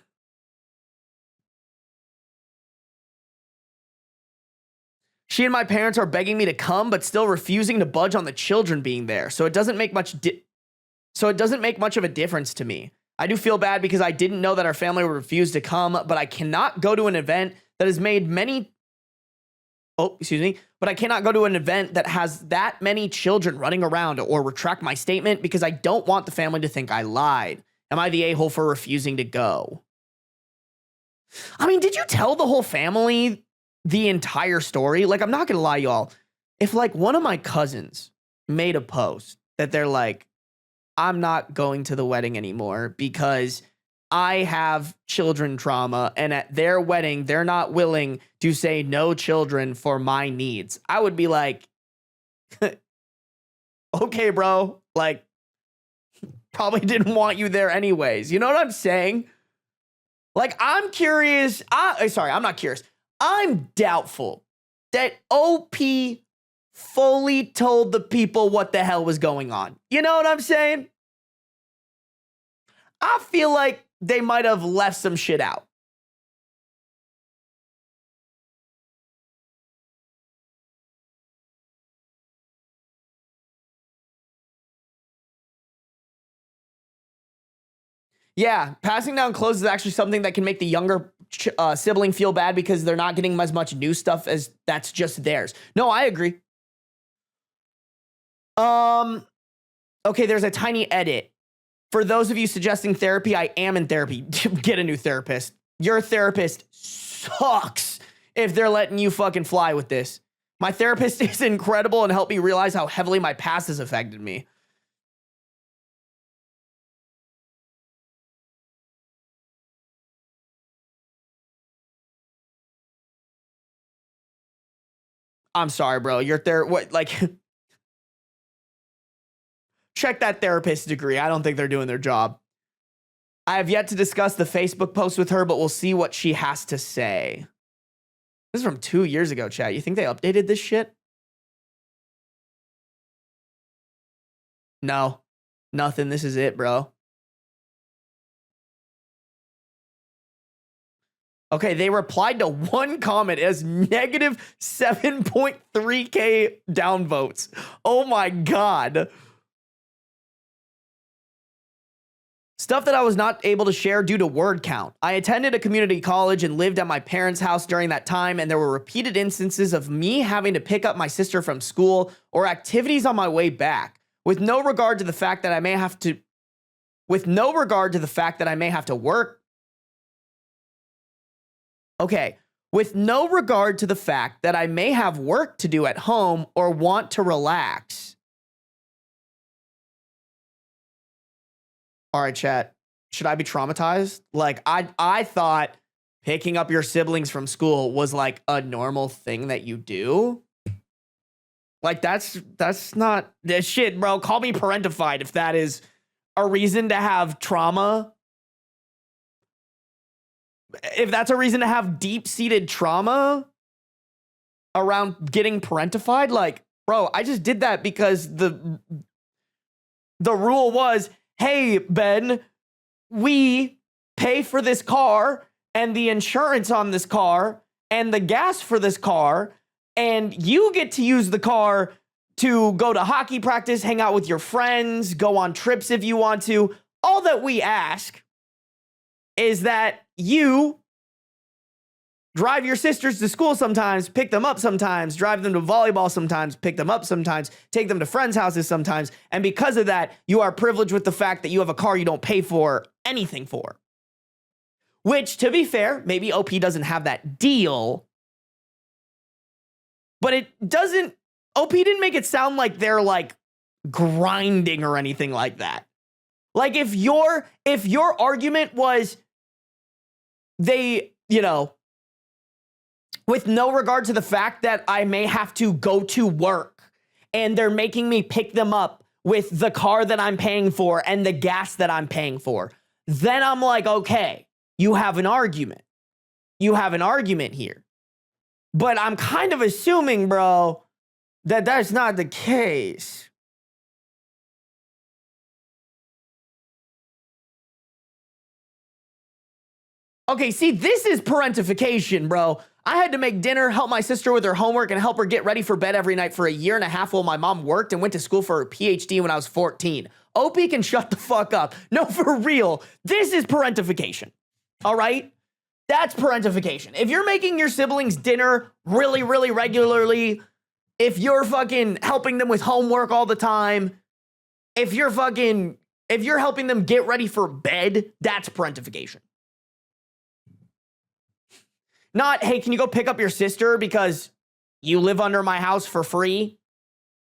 She and my parents are begging me to come, but still refusing to budge on the children being there. So it doesn't make much of a difference to me. I do feel bad because I didn't know that our family would refuse to come, but I cannot go to an event that has made many... But I cannot go to an event that has that many children running around, or retract my statement because I don't want the family to think I lied. Am I the a-hole for refusing to go? I mean, did you tell the whole family the entire story? Like, I'm not gonna lie, y'all. If like one of my cousins made a post that they're like, I'm not going to the wedding anymore because I have children trauma, and at their wedding, they're not willing to say no children for my needs, I would be like, okay, bro, like, probably didn't want you there anyways. You know what I'm saying? Like, I'm curious. I'm not curious. I'm doubtful that OP fully told the people what the hell was going on. You know what I'm saying? I feel like they might have left some shit out. Yeah, passing down clothes is actually something that can make the younger sibling feel bad because they're not getting as much new stuff as that's just theirs. No, I agree. Okay, there's a tiny edit. For those of you suggesting therapy, I am in therapy. Get a new therapist. Your therapist sucks if they're letting you fucking fly with this. My therapist is incredible and helped me realize how heavily my past has affected me. I'm sorry, bro. What, like, check that therapist degree. I don't think they're doing their job. I have yet to discuss the Facebook post with her, but we'll see what she has to say. This is from 2 years ago, chat. You think they updated this shit? No, nothing. This is it, bro. Okay, they replied to one comment as negative 7.3K downvotes. Oh my God. Stuff that I was not able to share due to word count. I attended a community college and lived at my parents' house during that time, and there were repeated instances of me having to pick up my sister from school or activities on my way back, with no regard to the fact that I may have to work. Okay, with no regard to the fact that I may have work to do at home or want to relax. All right, chat. Should I be traumatized? Like, I thought picking up your siblings from school was like a normal thing that you do. Like, that's not this shit, bro. Call me parentified if that is a reason to have trauma. If that's a reason to have deep-seated trauma around getting parentified, like, bro, I just did that because the rule was, hey, Ben, we pay for this car and the insurance on this car and the gas for this car, and you get to use the car to go to hockey practice, hang out with your friends, go on trips if you want to. All that we ask is that you drive your sisters to school sometimes, pick them up sometimes, drive them to volleyball sometimes, pick them up sometimes, take them to friends' houses sometimes. And because of that, you are privileged with the fact that you have a car you don't pay for anything for. Which, to be fair, maybe OP doesn't have that deal, but it doesn't, OP didn't make it sound like they're like grinding or anything like that. Like if your argument was they, you know, with no regard to the fact that I may have to go to work and they're making me pick them up with the car that I'm paying for and the gas that I'm paying for, then I'm like, okay, you have an argument. You have an argument here. But I'm kind of assuming, bro, that that's not the case. Okay, see, this is parentification, bro. I had to make dinner, help my sister with her homework, and help her get ready for bed every night for a year and a half while my mom worked and went to school for her PhD when I was 14. OP can shut the fuck up. No, for real. This is parentification. All right? That's parentification. If you're making your siblings dinner really, really regularly, if you're fucking helping them with homework all the time, if you're helping them get ready for bed, that's parentification. Not, hey, can you go pick up your sister because you live under my house for free?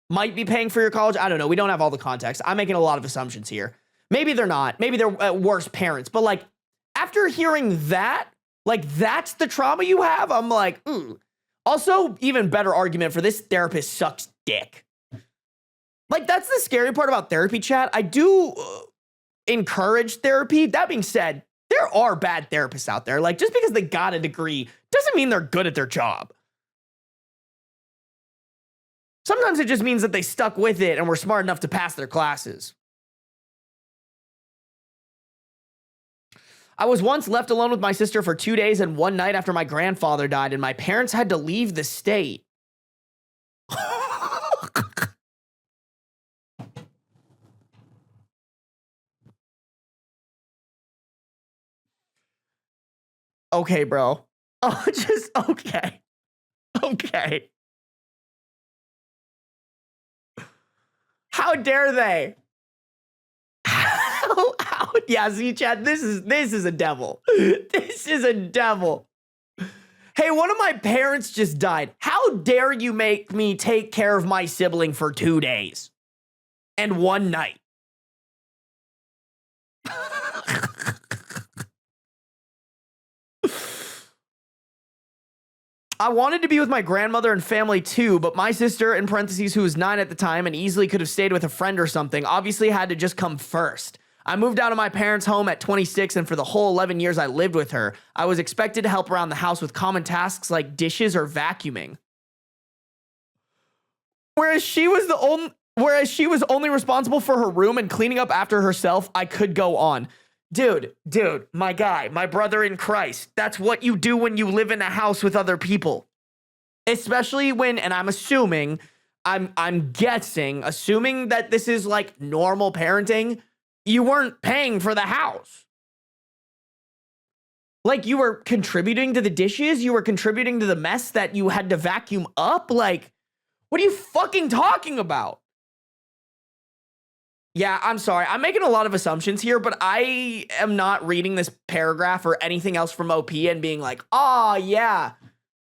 Might be paying for your college. I don't know. We don't have all the context. I'm making a lot of assumptions here. Maybe they're not. Maybe they're worse parents. But like, after hearing that, like that's the trauma you have, I'm like, ooh. Also, even better argument for this therapist sucks dick. Like, that's the scary part about therapy, chat. I do encourage therapy. That being said, there are bad therapists out there. Like, just because they got a degree doesn't mean they're good at their job. Sometimes it just means that they stuck with it and were smart enough to pass their classes. I was once left alone with my sister for 2 days and one night after my grandfather died, and my parents had to leave the state. Okay, bro. Oh, just okay. Okay. How dare they? How yeah, see, chat, this is a devil. This is a devil. Hey, one of my parents just died. How dare you make me take care of my sibling for 2 days and one night? I wanted to be with my grandmother and family too, but my sister, in parentheses, who was 9 at the time and easily could have stayed with a friend or something, obviously had to just come first. I moved out of my parents' home at 26, and for the whole 11 years I lived with her, I was expected to help around the house with common tasks like dishes or vacuuming. Whereas she was the only... Whereas she was only responsible for her room and cleaning up after herself. I could go on. Dude, my guy, my brother in Christ. That's what you do when you live in a house with other people. Especially when, and I'm assuming, I'm guessing, assuming that this is like normal parenting, you weren't paying for the house. Like, you were contributing to the dishes, you were contributing to the mess that you had to vacuum up. Like, what are you fucking talking about? Yeah, I'm sorry. I'm making a lot of assumptions here, but I am not reading this paragraph or anything else from OP and being like, "Oh, yeah.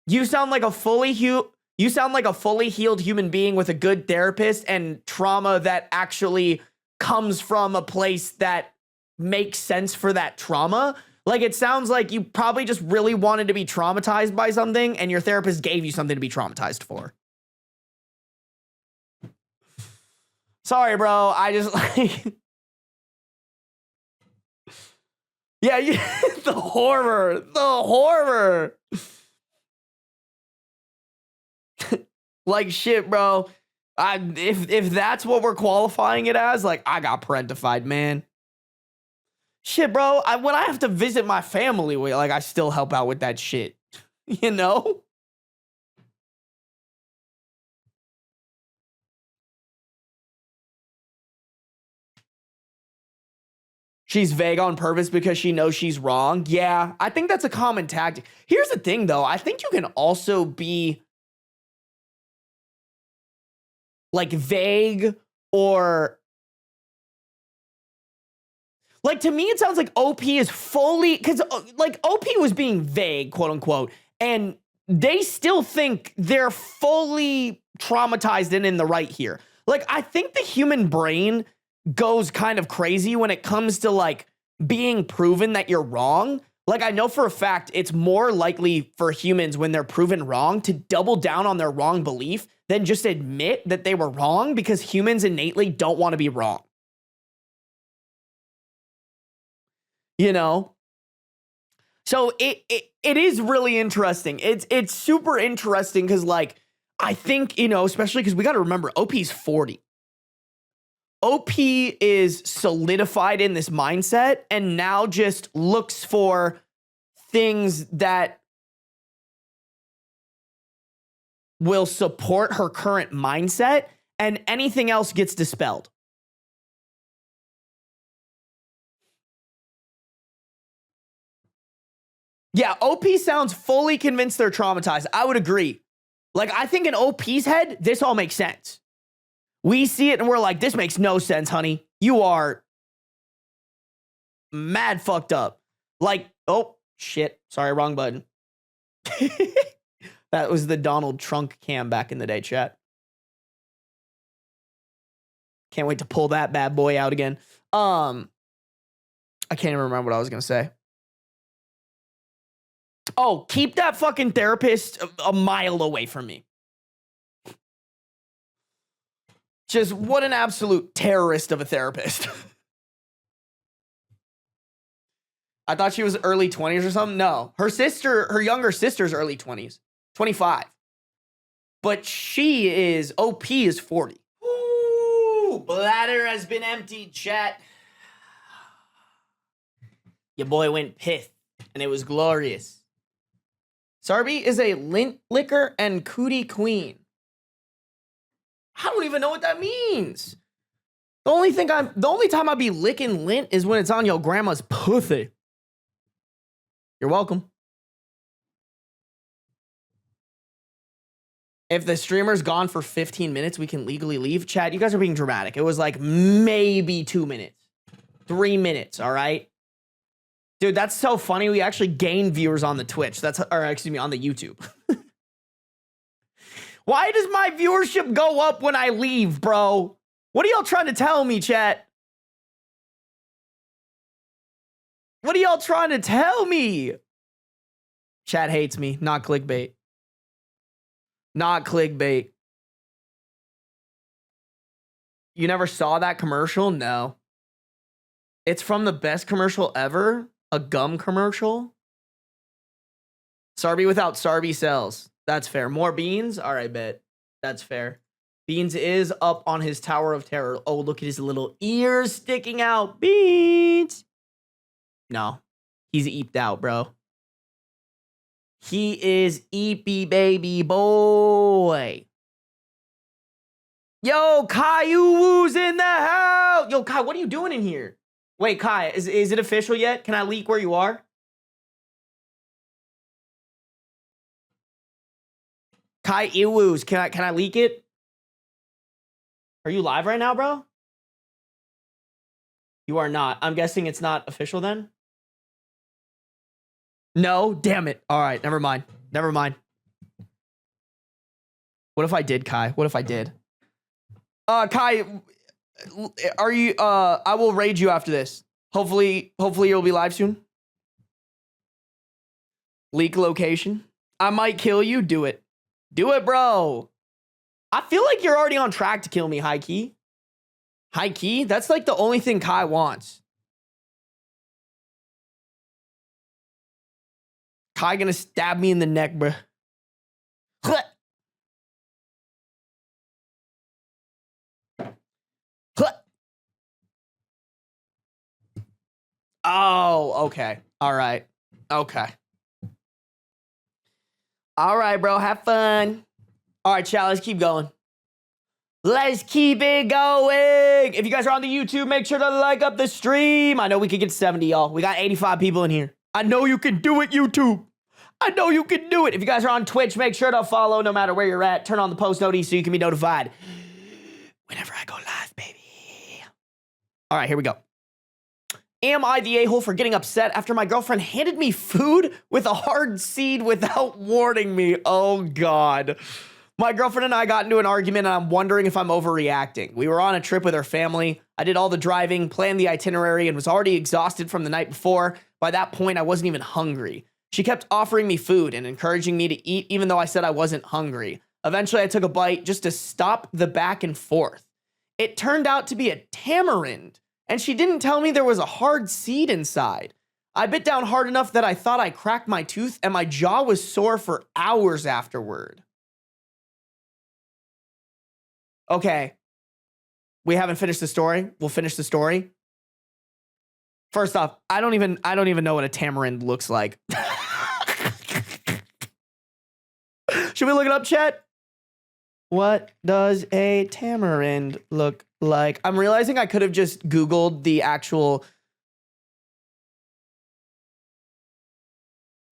You sound like a fully healed human being with a good therapist and trauma that actually comes from a place that makes sense for that trauma." Like, it sounds like you probably just really wanted to be traumatized by something and your therapist gave you something to be traumatized for. Sorry, bro. I just like... Yeah, the horror. Like, shit, bro. If that's what we're qualifying it as, like, I got parentified, man. Shit, bro. When I have to visit my family, like, I still help out with that shit. You know? She's vague on purpose because she knows she's wrong. Yeah, I think that's a common tactic. Here's the thing, though. I think you can also be like vague or like, to me, it sounds like OP is fully, because like OP was being vague, quote unquote, and they still think they're fully traumatized and in the right here. Like, I think the human brain goes kind of crazy when it comes to like being proven that you're wrong. Like, I know for a fact it's more likely for humans when they're proven wrong to double down on their wrong belief than just admit that they were wrong, because humans innately don't want to be wrong. You know? So it is really interesting. It's super interesting because, like, I think, you know, especially because we got to remember OP's 40. OP is solidified in this mindset and now just looks for things that will support her current mindset, and anything else gets dispelled. Yeah, OP sounds fully convinced they're traumatized. I would agree. Like, I think in OP's head, this all makes sense. We see it and we're like, this makes no sense, honey. You are mad fucked up. Like, oh, shit. Sorry, wrong button. That was the Donald Trump cam back in the day, chat. Can't wait to pull that bad boy out again. I can't even remember what I was going to say. Oh, keep that fucking therapist a mile away from me. Just what an absolute terrorist of a therapist. I thought she was early 20s or something. No, her younger sister's early 20s, 25. But OP is 40. Ooh, bladder has been emptied, chat. Your boy went pith, and it was glorious. Sarby is a lint licker and cootie queen. I don't even know what that means. The only time I be licking lint is when it's on your grandma's pussy. You're welcome. If the streamer's gone for 15 minutes, we can legally leave. Chat, you guys are being dramatic. It was like maybe 2 minutes. 3 minutes, all right? Dude, that's so funny. We actually gained viewers on the Twitch. On the YouTube. Why does my viewership go up when I leave, bro? What are y'all trying to tell me, chat? What are y'all trying to tell me? Chat hates me. Not clickbait. Not clickbait. You never saw that commercial? No. It's from the best commercial ever. A gum commercial. Sarby without Sarby sells. That's fair. More beans? All right, bet. That's fair. Beans is up on his tower of terror. Oh, look at his little ears sticking out. Beans. No, he's eeped out, bro. He is eepy, baby boy. Yo, Kai Uwu's in the house. Yo, Kai, what are you doing in here? Wait, Kai, is it official yet? Can I leak where you are? Kai Iwu's, can I leak it? Are you live right now, bro? You are not. I'm guessing it's not official then? No, damn it. All right, never mind. Never mind. What if I did, Kai? What if I did? Kai, are you I will raid you after this. Hopefully you'll be live soon. Leak location. I might kill you. Do it. Do it, bro. I feel like you're already on track to kill me, high key. High key? That's like the only thing Kai wants. Kai gonna stab me in the neck, bro. Oh, okay. All right. Okay. All right, bro. Have fun. All right, chat. Let's keep going. Let's keep it going. If you guys are on the YouTube, make sure to like up the stream. I know we could get 70, y'all. We got 85 people in here. I know you can do it, YouTube. I know you can do it. If you guys are on Twitch, make sure to follow no matter where you're at. Turn on the post notice so you can be notified whenever I go live, baby. All right, here we go. Am I the a-hole for getting upset after my girlfriend handed me food with a hard seed without warning me? Oh, God. My girlfriend and I got into an argument, and I'm wondering if I'm overreacting. We were on a trip with her family. I did all the driving, planned the itinerary, and was already exhausted from the night before. By that point, I wasn't even hungry. She kept offering me food and encouraging me to eat, even though I said I wasn't hungry. Eventually, I took a bite just to stop the back and forth. It turned out to be a tamarind, and she didn't tell me there was a hard seed inside. I bit down hard enough that I thought I cracked my tooth, and my jaw was sore for hours afterward. Okay. We haven't finished the story. We'll finish the story. First off, I don't even know what a tamarind looks like. Should we look it up, chat? What does a tamarind look like? I'm realizing I could have just Googled the actual...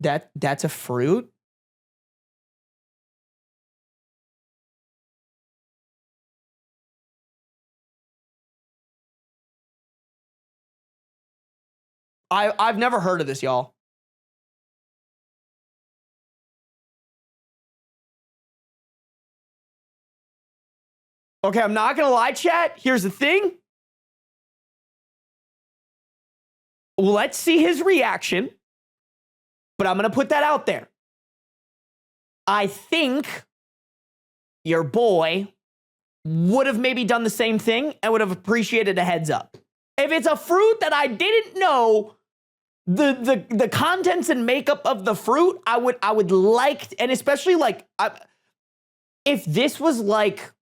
That's a fruit? I've never heard of this, y'all. Okay, I'm not gonna lie, chat. Here's the thing. Let's see his reaction. But I'm gonna put that out there. I think your boy would have maybe done the same thing and would have appreciated a heads up. If it's a fruit that I didn't know the contents and makeup of the fruit, I would like, and especially like if this was like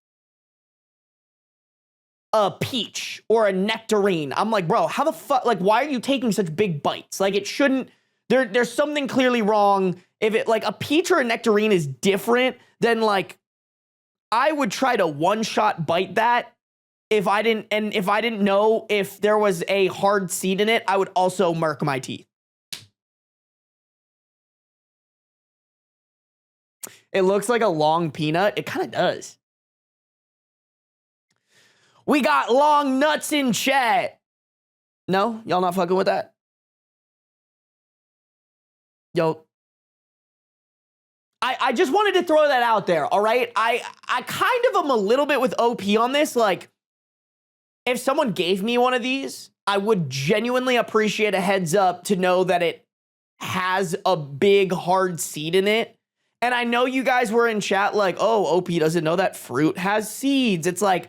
a peach or a nectarine, I'm like, bro, how the fuck, like, why are you taking such big bites? Like, it shouldn't, there's something clearly wrong. If it, like, a peach or a nectarine is different, then, like, I would try to one-shot bite that if I didn't know if there was a hard seed in it, I would also mark my teeth. It looks like a long peanut. It kind of does. We got long nuts in chat. No? Y'all not fucking with that? Yo. I just wanted to throw that out there, all right? I kind of am a little bit with OP on this. Like, if someone gave me one of these, I would genuinely appreciate a heads up to know that it has a big hard seed in it. And I know you guys were in chat like, oh, OP doesn't know that fruit has seeds. It's like,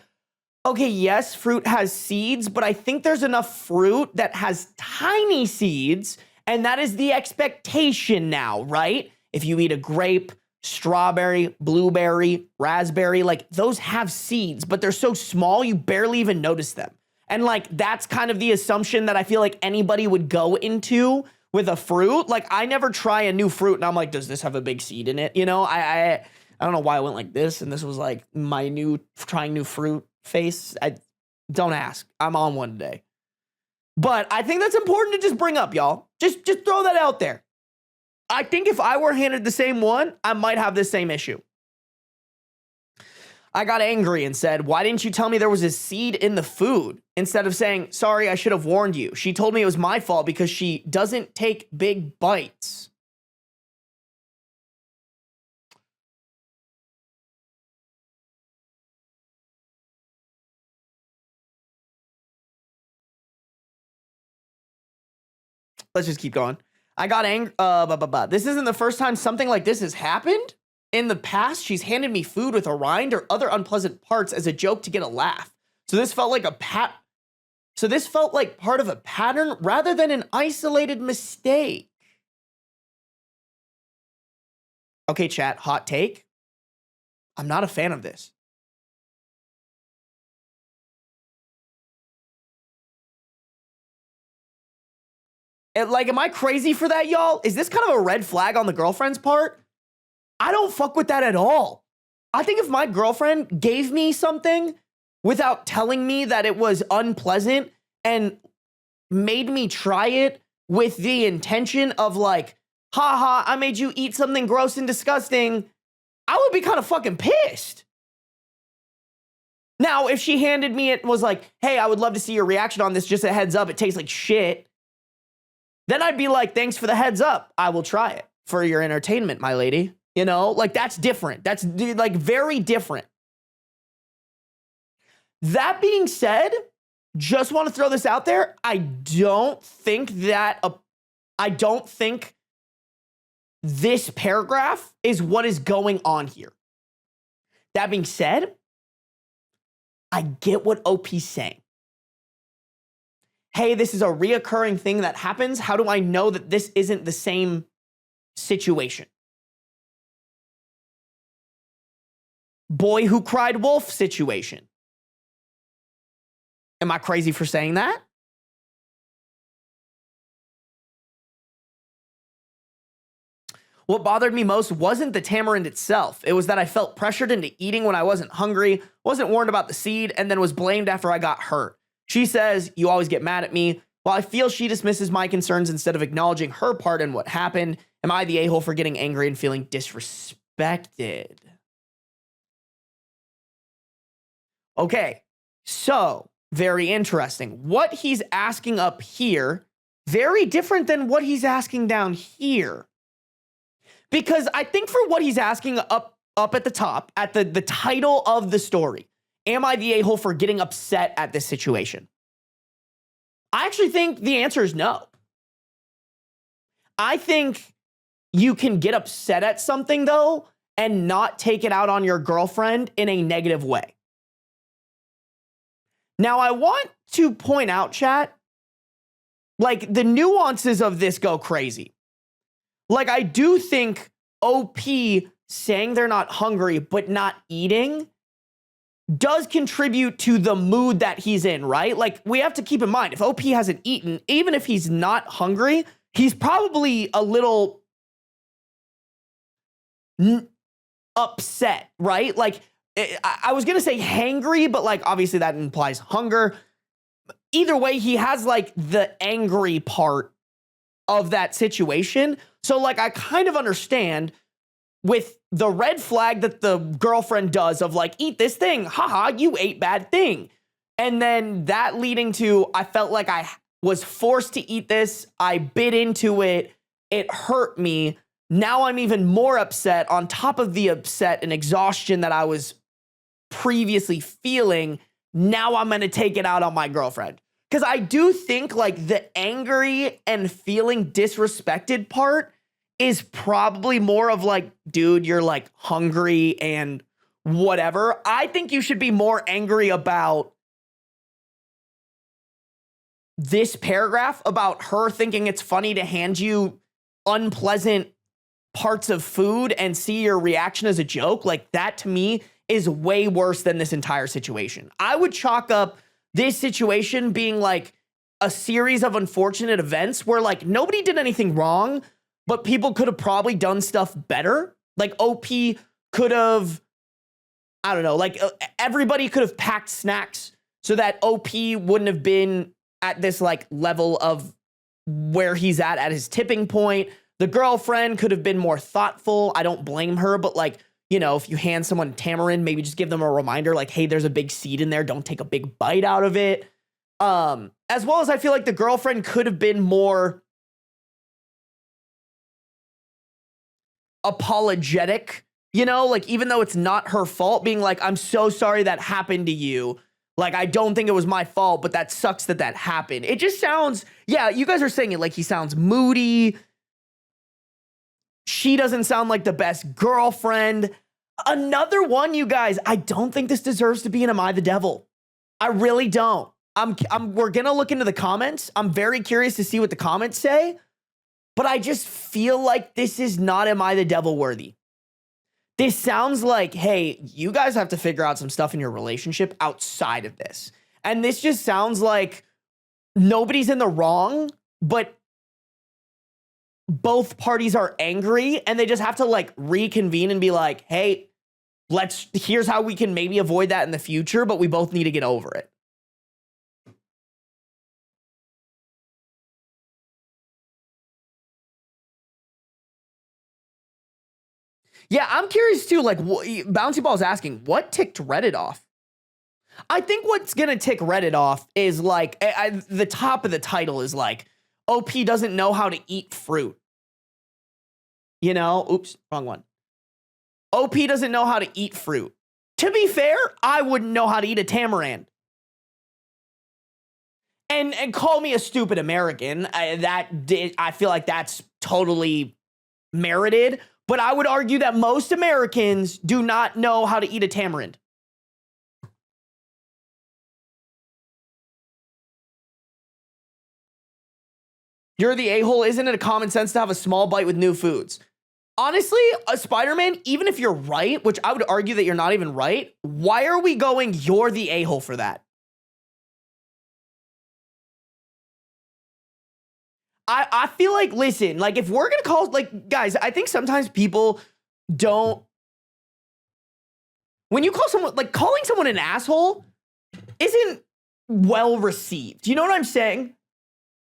okay, yes, fruit has seeds, but I think there's enough fruit that has tiny seeds, and that is the expectation now, right? If you eat a grape, strawberry, blueberry, raspberry, like those have seeds, but they're so small you barely even notice them. And like that's kind of the assumption that I feel like anybody would go into with a fruit. Like I never try a new fruit and I'm like, does this have a big seed in it? You know, I don't know why I went like this and this was like my new trying new fruit face. I don't ask. I'm on one today. But I think that's important to just bring up, y'all. Just throw that out there. I think if I were handed the same one, I might have the same issue. I got angry and said, why didn't you tell me there was a seed in the food? Instead of saying, sorry, I should have warned you. She told me it was my fault because she doesn't take big bites. Let's just keep going. I got angry. This isn't the first time something like this has happened. In the past, she's handed me food with a rind or other unpleasant parts as a joke to get a laugh. So this felt like part of a pattern rather than an isolated mistake. Okay, chat, hot take. I'm not a fan of this. Like, am I crazy for that, y'all? Is this kind of a red flag on the girlfriend's part? I don't fuck with that at all. I think if my girlfriend gave me something without telling me that it was unpleasant and made me try it with the intention of like, haha, I made you eat something gross and disgusting, I would be kind of fucking pissed. Now, if she handed me it and was like, hey, I would love to see your reaction on this, just a heads up, it tastes like shit. Then I'd be like, thanks for the heads up. I will try it for your entertainment, my lady. You know, like that's different. That's like very different. That being said, just want to throw this out there. I don't think this paragraph is what is going on here. That being said, I get what OP's saying. Hey, this is a reoccurring thing that happens. How do I know that this isn't the same situation? Boy who cried wolf situation. Am I crazy for saying that? What bothered me most wasn't the tamarind itself. It was that I felt pressured into eating when I wasn't hungry, wasn't warned about the seed, and then was blamed after I got hurt. She says, you always get mad at me. While I feel she dismisses my concerns instead of acknowledging her part in what happened, am I the a-hole for getting angry and feeling disrespected? Okay, so very interesting. What he's asking up here, very different than what he's asking down here. Because I think for what he's asking up at the top, at the title of the story, am I the a-hole for getting upset at this situation? I actually think the answer is no. I think you can get upset at something, though, and not take it out on your girlfriend in a negative way. Now, I want to point out, chat, like the nuances of this go crazy. Like, I do think OP saying they're not hungry but not eating does contribute to the mood that he's in, right? Like, we have to keep in mind, if OP hasn't eaten, even if he's not hungry, he's probably a little upset, right? Like, I was going to say hangry, but like, obviously that implies hunger. Either way, he has like the angry part of that situation. So like, I kind of understand with the red flag that the girlfriend does of like, eat this thing, haha, you ate bad thing. And then that leading to, I felt like I was forced to eat this. I bit into it. It hurt me. Now I'm even more upset on top of the upset and exhaustion that I was previously feeling. Now I'm going to take it out on my girlfriend. Because I do think like the angry and feeling disrespected part is probably more of like, dude, you're like hungry and whatever. I think you should be more angry about this paragraph about her thinking it's funny to hand you unpleasant parts of food and see your reaction as a joke, like that to me is way worse than this entire situation. I would chalk up this situation being like a series of unfortunate events where like nobody did anything wrong, but people could have probably done stuff better. Like OP could have, I don't know, like everybody could have packed snacks so that OP wouldn't have been at this like level of where he's at his tipping point. The girlfriend could have been more thoughtful. I don't blame her, but like, you know, if you hand someone tamarind, maybe just give them a reminder like, hey, there's a big seed in there. Don't take a big bite out of it. As well as I feel like the girlfriend could have been more apologetic, you know, like even though it's not her fault, being like, I'm so sorry that happened to you. Like, I don't think it was my fault, but that sucks that that happened. It just sounds, yeah, you guys are saying it like he sounds moody. She doesn't sound like the best girlfriend. Another one, you guys, I don't think this deserves to be an Am I the Devil? I really don't. We're gonna look into the comments. I'm very curious to see what the comments say, but I just feel like this is not Am I the Devil worthy. This sounds like, hey, you guys have to figure out some stuff in your relationship outside of this. And this just sounds like nobody's in the wrong, but both parties are angry and they just have to like reconvene and be like, hey, here's how we can maybe avoid that in the future, but we both need to get over it. Yeah, I'm curious too, like Bouncy Ball's asking, what ticked Reddit off? I think what's gonna tick Reddit off is like, the top of the title is like, OP doesn't know how to eat fruit. You know, oops, wrong one. OP doesn't know how to eat fruit. To be fair, I wouldn't know how to eat a tamarind. And call me a stupid American. I feel like that's totally merited. But I would argue that most Americans do not know how to eat a tamarind. You're the a-hole. Isn't it a common sense to have a small bite with new foods? Honestly, a Spider-Man, even if you're right, which I would argue that you're not even right, why are we going, you're the a-hole for that? I feel like, listen, like if we're going to call, like, guys, I think sometimes people don't, when you call someone, like calling someone an asshole isn't well received. You know what I'm saying?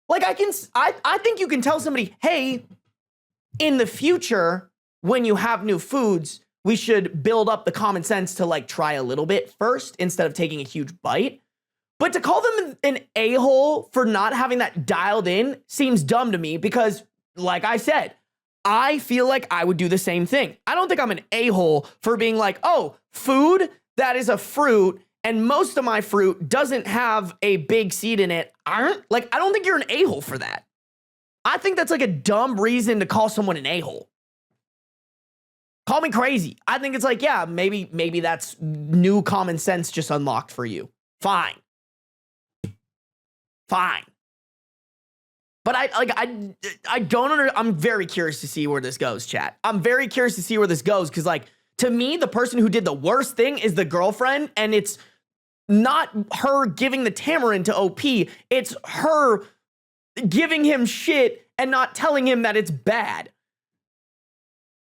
Like I think you can tell somebody, hey, in the future, when you have new foods, we should build up the common sense to like try a little bit first instead of taking a huge bite. But to call them an a-hole for not having that dialed in seems dumb to me because, like I said, I feel like I would do the same thing. I don't think I'm an a-hole for being like, oh, food that is a fruit and most of my fruit doesn't have a big seed in it. I don't think you're an a-hole for that. I think that's like a dumb reason to call someone an a-hole. Call me crazy. I think it's like, yeah, maybe that's new common sense just unlocked for you. Fine. But I don't I'm very curious to see where this goes, chat. I'm very curious to see where this goes because, like, to me, the person who did the worst thing is the girlfriend, and it's not her giving the tamarind to OP. It's her giving him shit and not telling him that it's bad.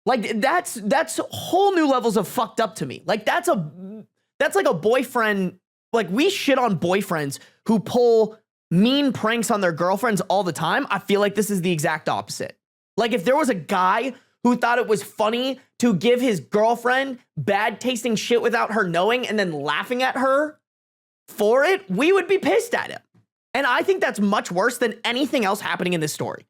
Like, that's whole new levels of fucked up to me. Like, that's like a boyfriend. Like, we shit on boyfriends who pull mean pranks on their girlfriends all the time. I feel like this is the exact opposite. Like if there was a guy who thought it was funny to give his girlfriend bad tasting shit without her knowing and then laughing at her for it, we would be pissed at him. And I think that's much worse than anything else happening in this story.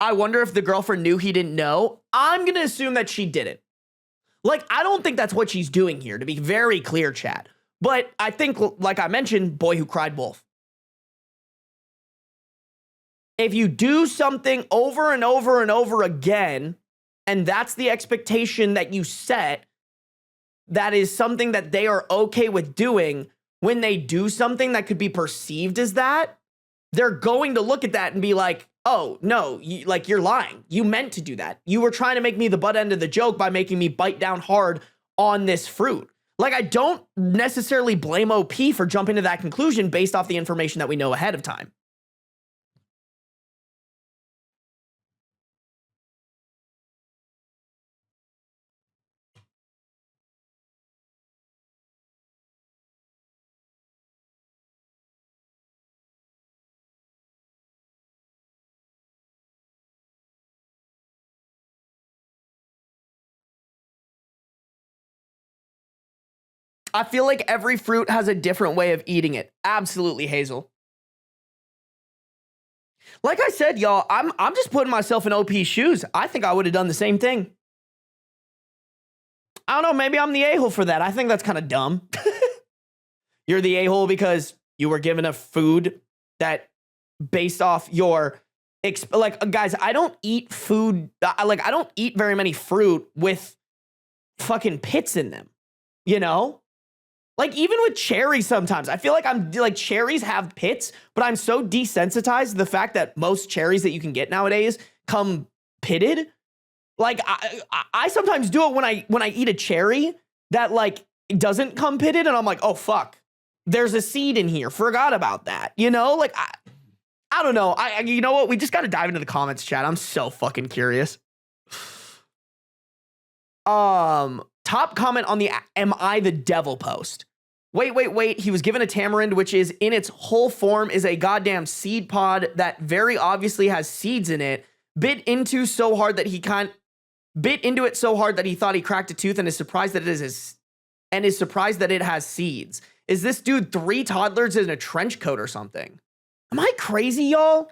I wonder if the girlfriend knew he didn't know. I'm going to assume that she didn't. Like, I don't think that's what she's doing here, to be very clear, chat. But I think, like I mentioned, boy who cried wolf. If you do something over and over and over again, and that's the expectation that you set, that is something that they are okay with doing, when they do something that could be perceived as that, they're going to look at that and be like, oh, no, you're lying. You meant to do that. You were trying to make me the butt end of the joke by making me bite down hard on this fruit. Like, I don't necessarily blame OP for jumping to that conclusion based off the information that we know ahead of time. I feel like every fruit has a different way of eating it. Absolutely, Hazel. Like I said, y'all, I'm just putting myself in OP's shoes. I think I would have done the same thing. I don't know, maybe I'm the a-hole for that. I think that's kind of dumb. You're the a-hole because you were given a food that based off your like, guys, I don't eat food. Like, I don't eat very many fruit with fucking pits in them, you know? Like, even with cherries sometimes, I feel like I'm like, cherries have pits, but I'm so desensitized to the fact that most cherries that you can get nowadays come pitted. Like, I sometimes do it when I eat a cherry that like doesn't come pitted, and I'm like, oh fuck, there's a seed in here. Forgot about that. You know, like I don't know. You know what? We just got to dive into the comments, chat. I'm so fucking curious. Top comment on the "Am I the Devil" post. Wait. He was given a tamarind, which is in its whole form is a goddamn seed pod that very obviously has seeds in it. Bit into it so hard that he thought he cracked a tooth and is surprised that it has seeds. Is this dude 3 toddlers in a trench coat or something? Am I crazy, y'all?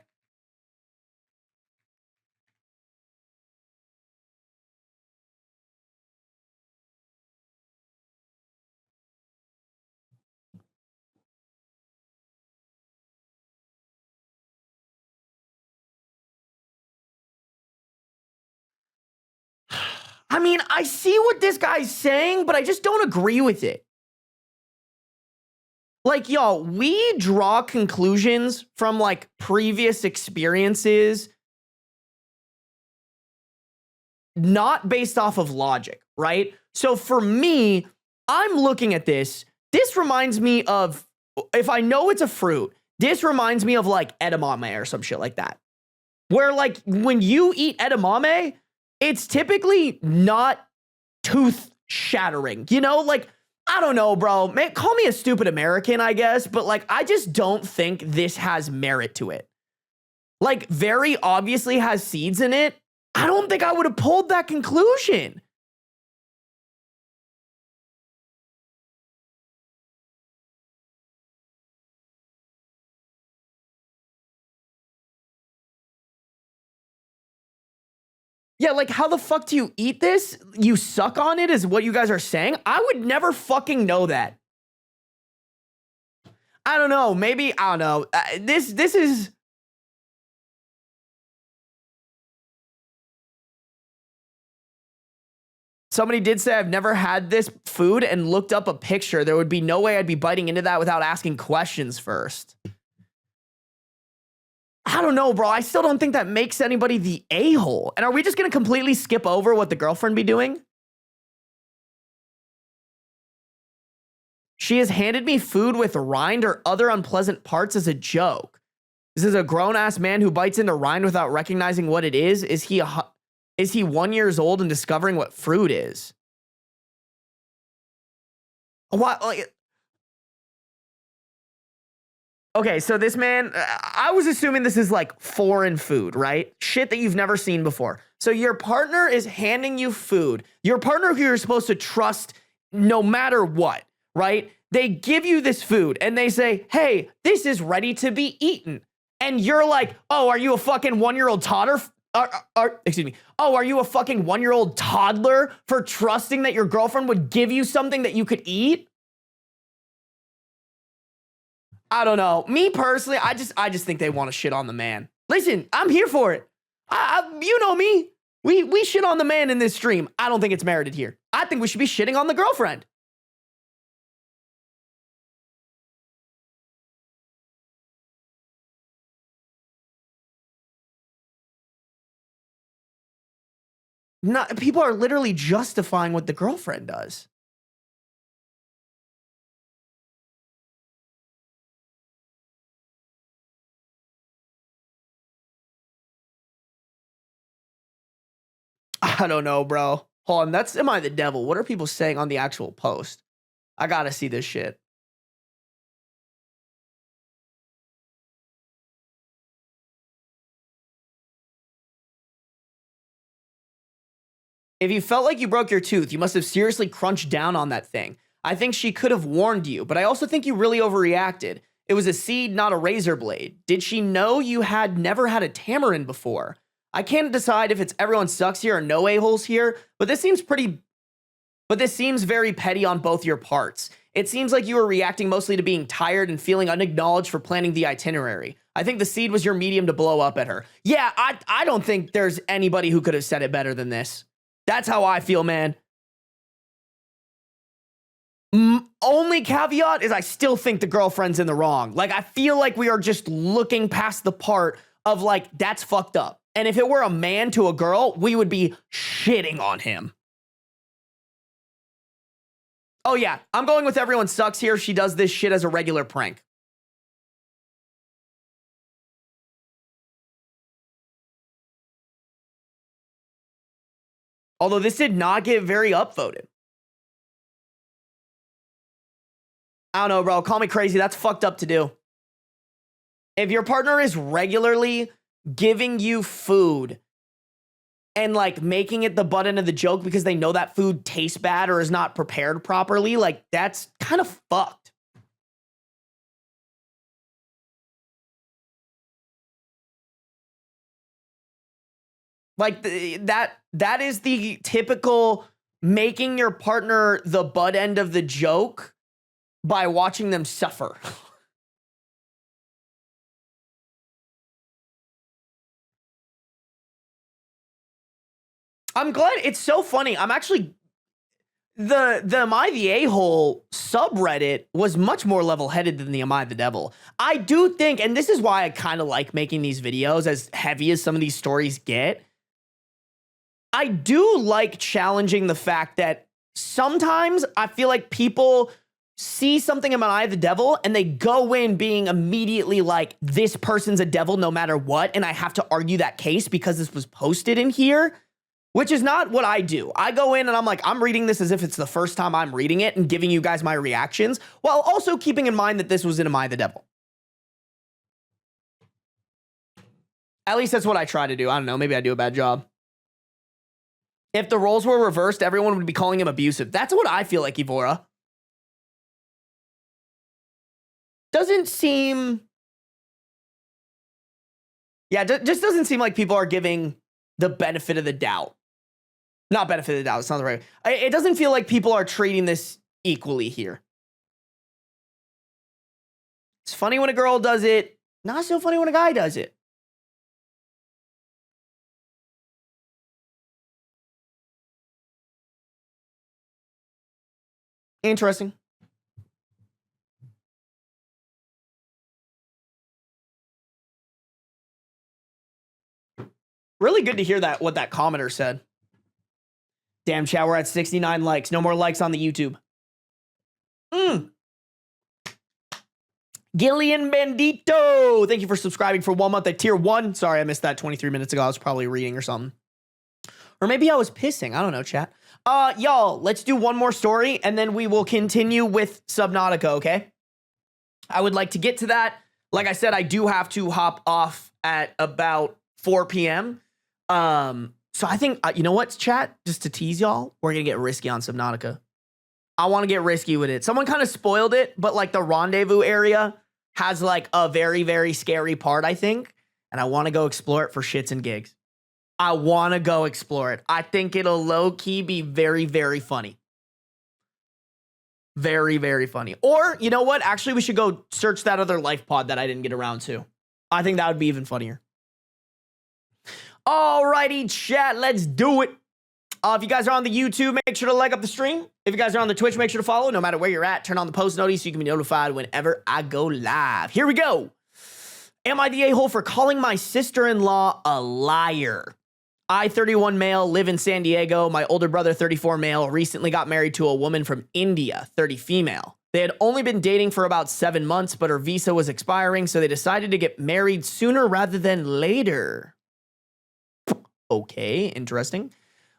I mean, I see what this guy's saying, but I just don't agree with it. Like, y'all, we draw conclusions from like previous experiences, not based off of logic, right? So for me, I'm looking at this. This reminds me of, if I know it's a fruit, this reminds me of like edamame or some shit like that. Where like when you eat edamame, it's typically not tooth shattering, you know? Like, I don't know, bro. Man, call me a stupid American, I guess, but like, I just don't think this has merit to it. Like, very obviously has seeds in it. I don't think I would have pulled that conclusion. Yeah, like, how the fuck do you eat this? You suck on it is what you guys are saying? I would never fucking know that. I don't know. Maybe, I don't know. This is... Somebody did say, I've never had this food and looked up a picture. There would be no way I'd be biting into that without asking questions first. I don't know, bro. I still don't think that makes anybody the a-hole. And are we just going to completely skip over what the girlfriend be doing? She has handed me food with rind or other unpleasant parts as a joke. This is a grown-ass man who bites into rind without recognizing what it is. Is he 1 year old and discovering what fruit is? What? Like, okay, so this man, I was assuming this is like foreign food, right? Shit that you've never seen before. So your partner is handing you food. Your partner who you're supposed to trust no matter what, right? They give you this food and they say, hey, this is ready to be eaten. And you're like, oh, are you a fucking 1 year old toddler? Excuse me. Oh, are you a fucking 1 year old toddler for trusting that your girlfriend would give you something that you could eat? I don't know. Me personally, I just think they want to shit on the man. Listen, I'm here for it. You know me. We shit on the man in this stream. I don't think it's merited here. I think we should be shitting on the girlfriend. Not, people are literally justifying what the girlfriend does. I don't know, bro. Hold on, that's Am I the Devil? What are people saying on the actual post? I gotta see this shit. If you felt like you broke your tooth, you must have seriously crunched down on that thing. I think she could have warned you, but I also think you really overreacted. It was a seed, not a razor blade. Did she know you had never had a tamarind before? I can't decide if it's everyone sucks here or no a-holes here, but this seems very petty on both your parts. It seems like you were reacting mostly to being tired and feeling unacknowledged for planning the itinerary. I think the seed was your medium to blow up at her. Yeah, I don't think there's anybody who could have said it better than this. That's how I feel, man. Only caveat is I still think the girlfriend's in the wrong. Like, I feel like we are just looking past the part of, like, that's fucked up. And if it were a man to a girl, we would be shitting on him. Oh, yeah. I'm going with everyone sucks here. She does this shit as a regular prank. Although this did not get very upvoted. I don't know, bro. Call me crazy. That's fucked up to do. If your partner is regularly giving you food and like making it the butt end of the joke because they know that food tastes bad or is not prepared properly, like that's kind of fucked. Like that is the typical making your partner the butt end of the joke by watching them suffer. I'm glad. It's so funny. I'm actually the Am I the A-hole subreddit was much more level-headed than the Am I the Devil. I do think, and this is why I kind of like making these videos, as heavy as some of these stories get, I do like challenging the fact that sometimes I feel like people see something in Am I the Devil and they go in being immediately like, this person's a devil no matter what, and I have to argue that case because this was posted in here. Which is not what I do. I go in and I'm like, I'm reading this as if it's the first time I'm reading it and giving you guys my reactions, while also keeping in mind that this was in Am I the Devil. At least that's what I try to do. I don't know. Maybe I do a bad job. If the roles were reversed, everyone would be calling him abusive. That's what I feel like, Evora. Doesn't seem... Yeah, just doesn't seem like people are giving the benefit of the doubt. Not benefit of the doubt, it's not the right way. It doesn't feel like people are treating this equally here. It's funny when a girl does it, not so funny when a guy does it. Interesting. Really good to hear that, what that commenter said. Damn, chat, we're at 69 likes. No more likes on the YouTube. Gillian Bandito, thank you for subscribing for 1 month at tier 1. Sorry, I missed that 23 minutes ago. I was probably reading or something. Or maybe I was pissing. I don't know, chat. Y'all, let's do one more story, and then we will continue with Subnautica, okay? I would like to get to that. Like I said, I do have to hop off at about 4 p.m. So I think, you know what, chat? Just to tease y'all, we're going to get risky on Subnautica. I want to get risky with it. Someone kind of spoiled it, but like the rendezvous area has like a very, very scary part, I think. And I want to go explore it for shits and gigs. I want to go explore it. I think it'll low-key be very, very funny. Very, very funny. Or, you know what? Actually, we should go search that other life pod that I didn't get around to. I think that would be even funnier. Alrighty, chat, let's do it. If you guys are on the YouTube, make sure to like up the stream. If you guys are on the Twitch, make sure to follow. No matter where you're at, turn on the post notice so you can be notified whenever I go live. Here we go. Am I the a-hole for calling my sister-in-law a liar? I, 31 male, live in San Diego. My older brother, 34 male, recently got married to a woman from India, 30 female. They had only been dating for about 7 months, but her visa was expiring, so they decided to get married sooner rather than later. Okay, interesting.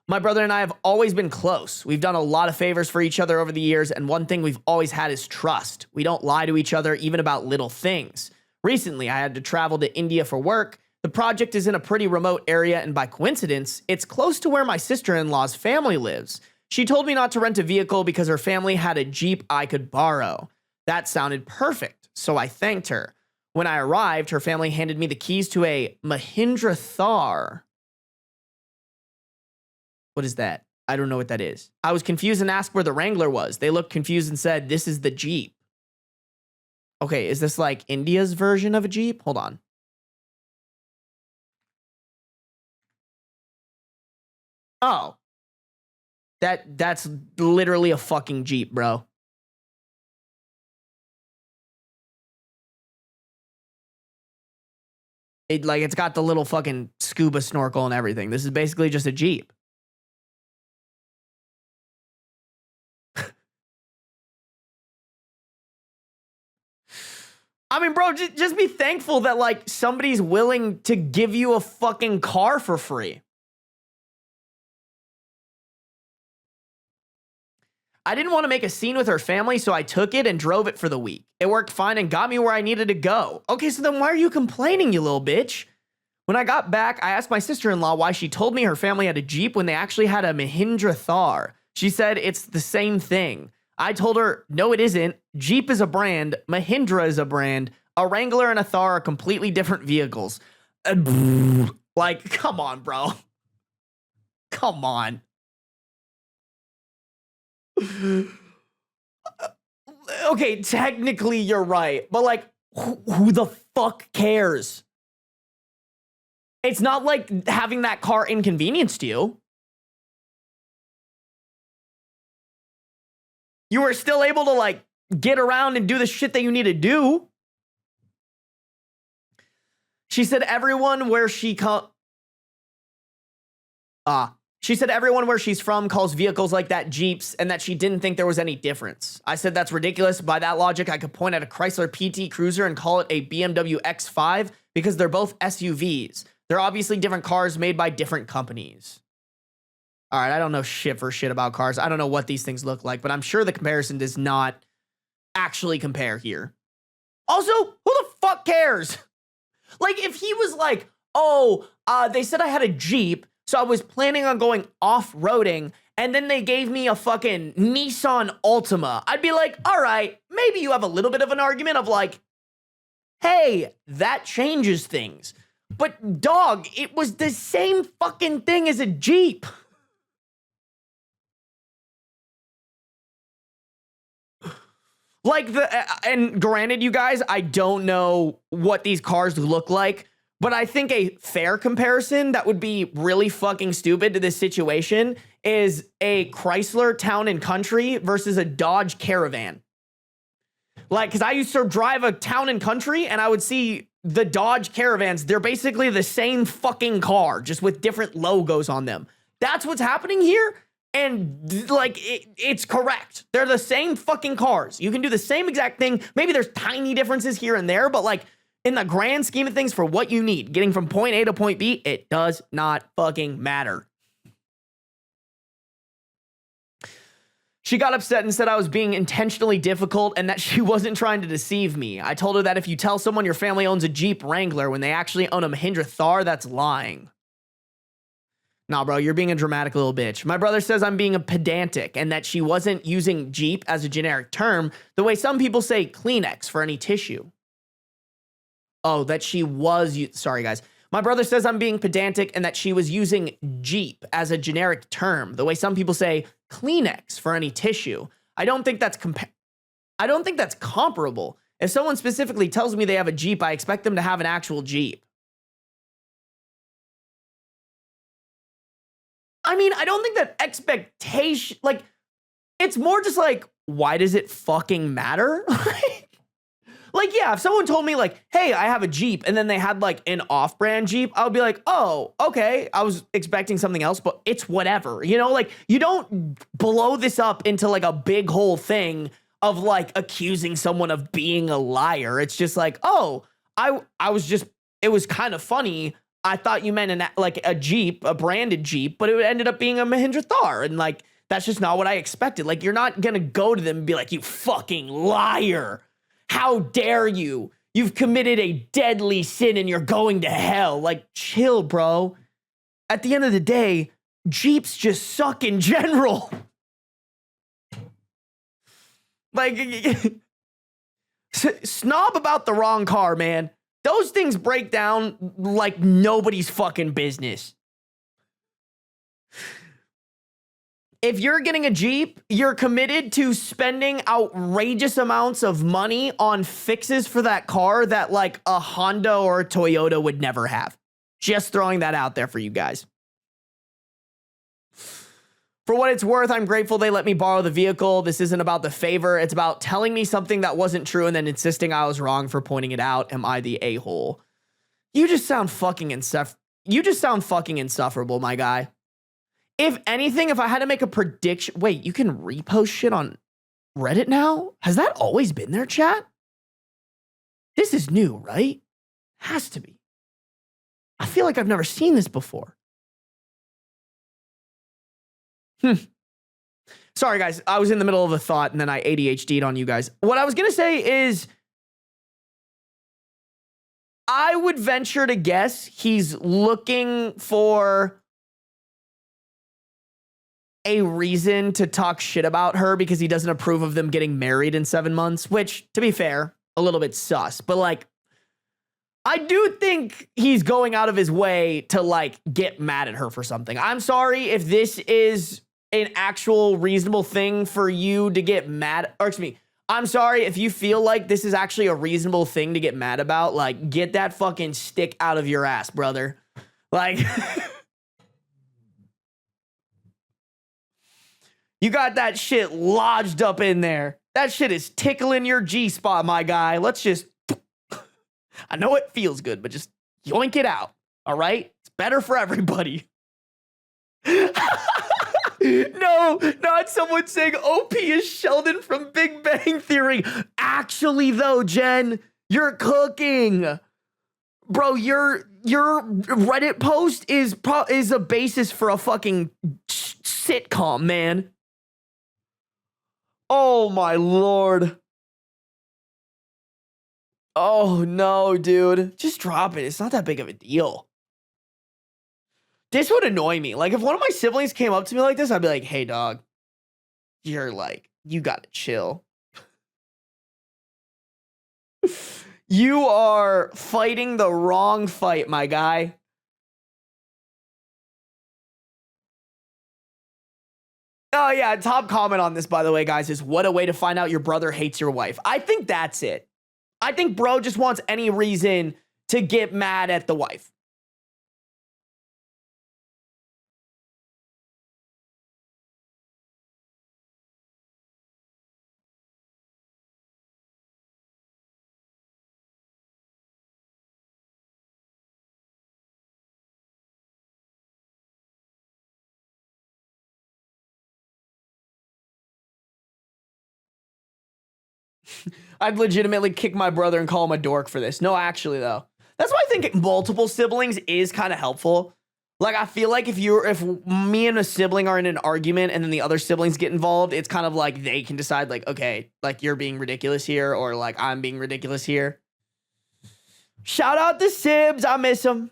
My brother and I have always been close. We've done a lot of favors for each other over the years, and one thing we've always had is trust. We don't lie to each other, even about little things. Recently, I had to travel to India for work. The project is in a pretty remote area, and by coincidence, it's close to where my sister-in-law's family lives. She told me not to rent a vehicle because her family had a Jeep I could borrow. That sounded perfect, so I thanked her. When I arrived, her family handed me the keys to a Mahindra Thar. What is that? I don't know what that is. I was confused and asked where the Wrangler was. They looked confused and said, "This is the Jeep." Okay, is this like India's version of a Jeep? Hold on. Oh. That's literally a fucking Jeep, bro. It's got the little fucking scuba snorkel and everything. This is basically just a Jeep. I mean, bro, just be thankful that, like, somebody's willing to give you a fucking car for free. I didn't want to make a scene with her family, so I took it and drove it for the week. It worked fine and got me where I needed to go. Okay, so then why are you complaining, you little bitch? When I got back, I asked my sister-in-law why she told me her family had a Jeep when they actually had a Mahindra Thar. She said it's the same thing. I told her, no, it isn't. Jeep is a brand. Mahindra is a brand. A Wrangler and a Thar are completely different vehicles. Like, come on, bro. Come on. Okay, technically you're right, but like, who the fuck cares? It's not like having that car inconvenienced you. You were still able to, like, get around and do the shit that you need to do. She said everyone where she She said everyone where she's from calls vehicles like that Jeeps, and that she didn't think there was any difference. I said that's ridiculous. By that logic, I could point at a Chrysler PT Cruiser and call it a BMW X5 because they're both SUVs. They're obviously different cars made by different companies. All right, I don't know shit for shit about cars. I don't know what these things look like, but I'm sure the comparison does not actually compare here. Also, who the fuck cares? Like, if he was like, oh, they said I had a Jeep, so I was planning on going off-roading, and then they gave me a fucking Nissan Altima, I'd be like, all right, maybe you have a little bit of an argument of like, hey, that changes things. But dog, it was the same fucking thing as a Jeep. Like, and granted, you guys, I don't know what these cars look like, but I think a fair comparison that would be really fucking stupid to this situation is a Chrysler Town and Country versus a Dodge Caravan. Like, because I used to drive a Town and Country, and I would see the Dodge Caravans. They're basically the same fucking car, just with different logos on them. That's what's happening here. And, like, it's correct. They're the same fucking cars. You can do the same exact thing. Maybe there's tiny differences here and there, but, like, in the grand scheme of things, for what you need, getting from point A to point B, it does not fucking matter. She got upset and said I was being intentionally difficult and that she wasn't trying to deceive me. I told her that if you tell someone your family owns a Jeep Wrangler when they actually own a Mahindra Thar, that's lying. Nah, bro, you're being a dramatic little bitch. My brother says I'm being a pedantic and that she wasn't using Jeep as a generic term the way some people say Kleenex for any tissue. Oh, that she was... Sorry, guys. My brother says I'm being pedantic and that she was using Jeep as a generic term the way some people say Kleenex for any tissue. I don't think that's comparable. If someone specifically tells me they have a Jeep, I expect them to have an actual Jeep. I mean, I don't think that expectation, like, it's more just like, why does it fucking matter? Like, yeah, if someone told me like, hey, I have a Jeep, and then they had like an off-brand Jeep, I would be like, oh, okay. I was expecting something else, but it's whatever. You know, like you don't blow this up into like a big whole thing of like accusing someone of being a liar. It's just like, oh, I was just, it was kind of funny. I thought you meant like a Jeep, a branded Jeep, but it ended up being a Mahindra Thar. And like, that's just not what I expected. Like, you're not going to go to them and be like, you fucking liar. How dare you? You've committed a deadly sin and you're going to hell. Like, chill, bro. At the end of the day, Jeeps just suck in general. Like, snob about the wrong car, man. Those things break down like nobody's fucking business. If you're getting a Jeep, you're committed to spending outrageous amounts of money on fixes for that car that like a Honda or a Toyota would never have. Just throwing that out there for you guys. For what it's worth, I'm grateful they let me borrow the vehicle. This isn't about the favor. It's about telling me something that wasn't true and then insisting I was wrong for pointing it out. Am I the a-hole? You just sound fucking insufferable, my guy. If anything, if I had to make a prediction... Wait, you can repost shit on Reddit now? Has that always been there, chat? This is new, right? Has to be. I feel like I've never seen this before. Sorry, guys. I was in the middle of a thought and then I ADHD'd on you guys. What I was going to say is I would venture to guess he's looking for a reason to talk shit about her because he doesn't approve of them getting married in 7 months, which, to be fair, a little bit sus. But, like, I do think he's going out of his way to, like, get mad at her for something. I'm sorry if this is an actual reasonable thing for you to get mad, or excuse me, I'm sorry if you feel like this is actually a reasonable thing to get mad about. Like, get that fucking stick out of your ass, brother. Like, you got that shit lodged up in there. That shit is tickling your G-spot, my guy. Let's just, I know it feels good, but just yoink it out, all right? It's better for everybody. No, not someone saying OP is Sheldon from Big Bang Theory. Actually, though, Jen, you're cooking. Bro, your Reddit post is a basis for a fucking sitcom, man. Oh, my Lord. Oh, no, dude. Just drop it. It's not that big of a deal. This would annoy me. Like, if one of my siblings came up to me like this, I'd be like, hey, dog, you're like, you gotta chill. You are fighting the wrong fight, my guy. Oh, yeah, top comment on this, by the way, guys, is what a way to find out your brother hates your wife. I think that's it. I think bro just wants any reason to get mad at the wife. I'd legitimately kick my brother and call him a dork for this. No, actually, though. That's why I think multiple siblings is kind of helpful. Like, I feel like if me and a sibling are in an argument and then the other siblings get involved, it's kind of like they can decide, like, okay, like, you're being ridiculous here or, like, I'm being ridiculous here. Shout out to Sibs. I miss him.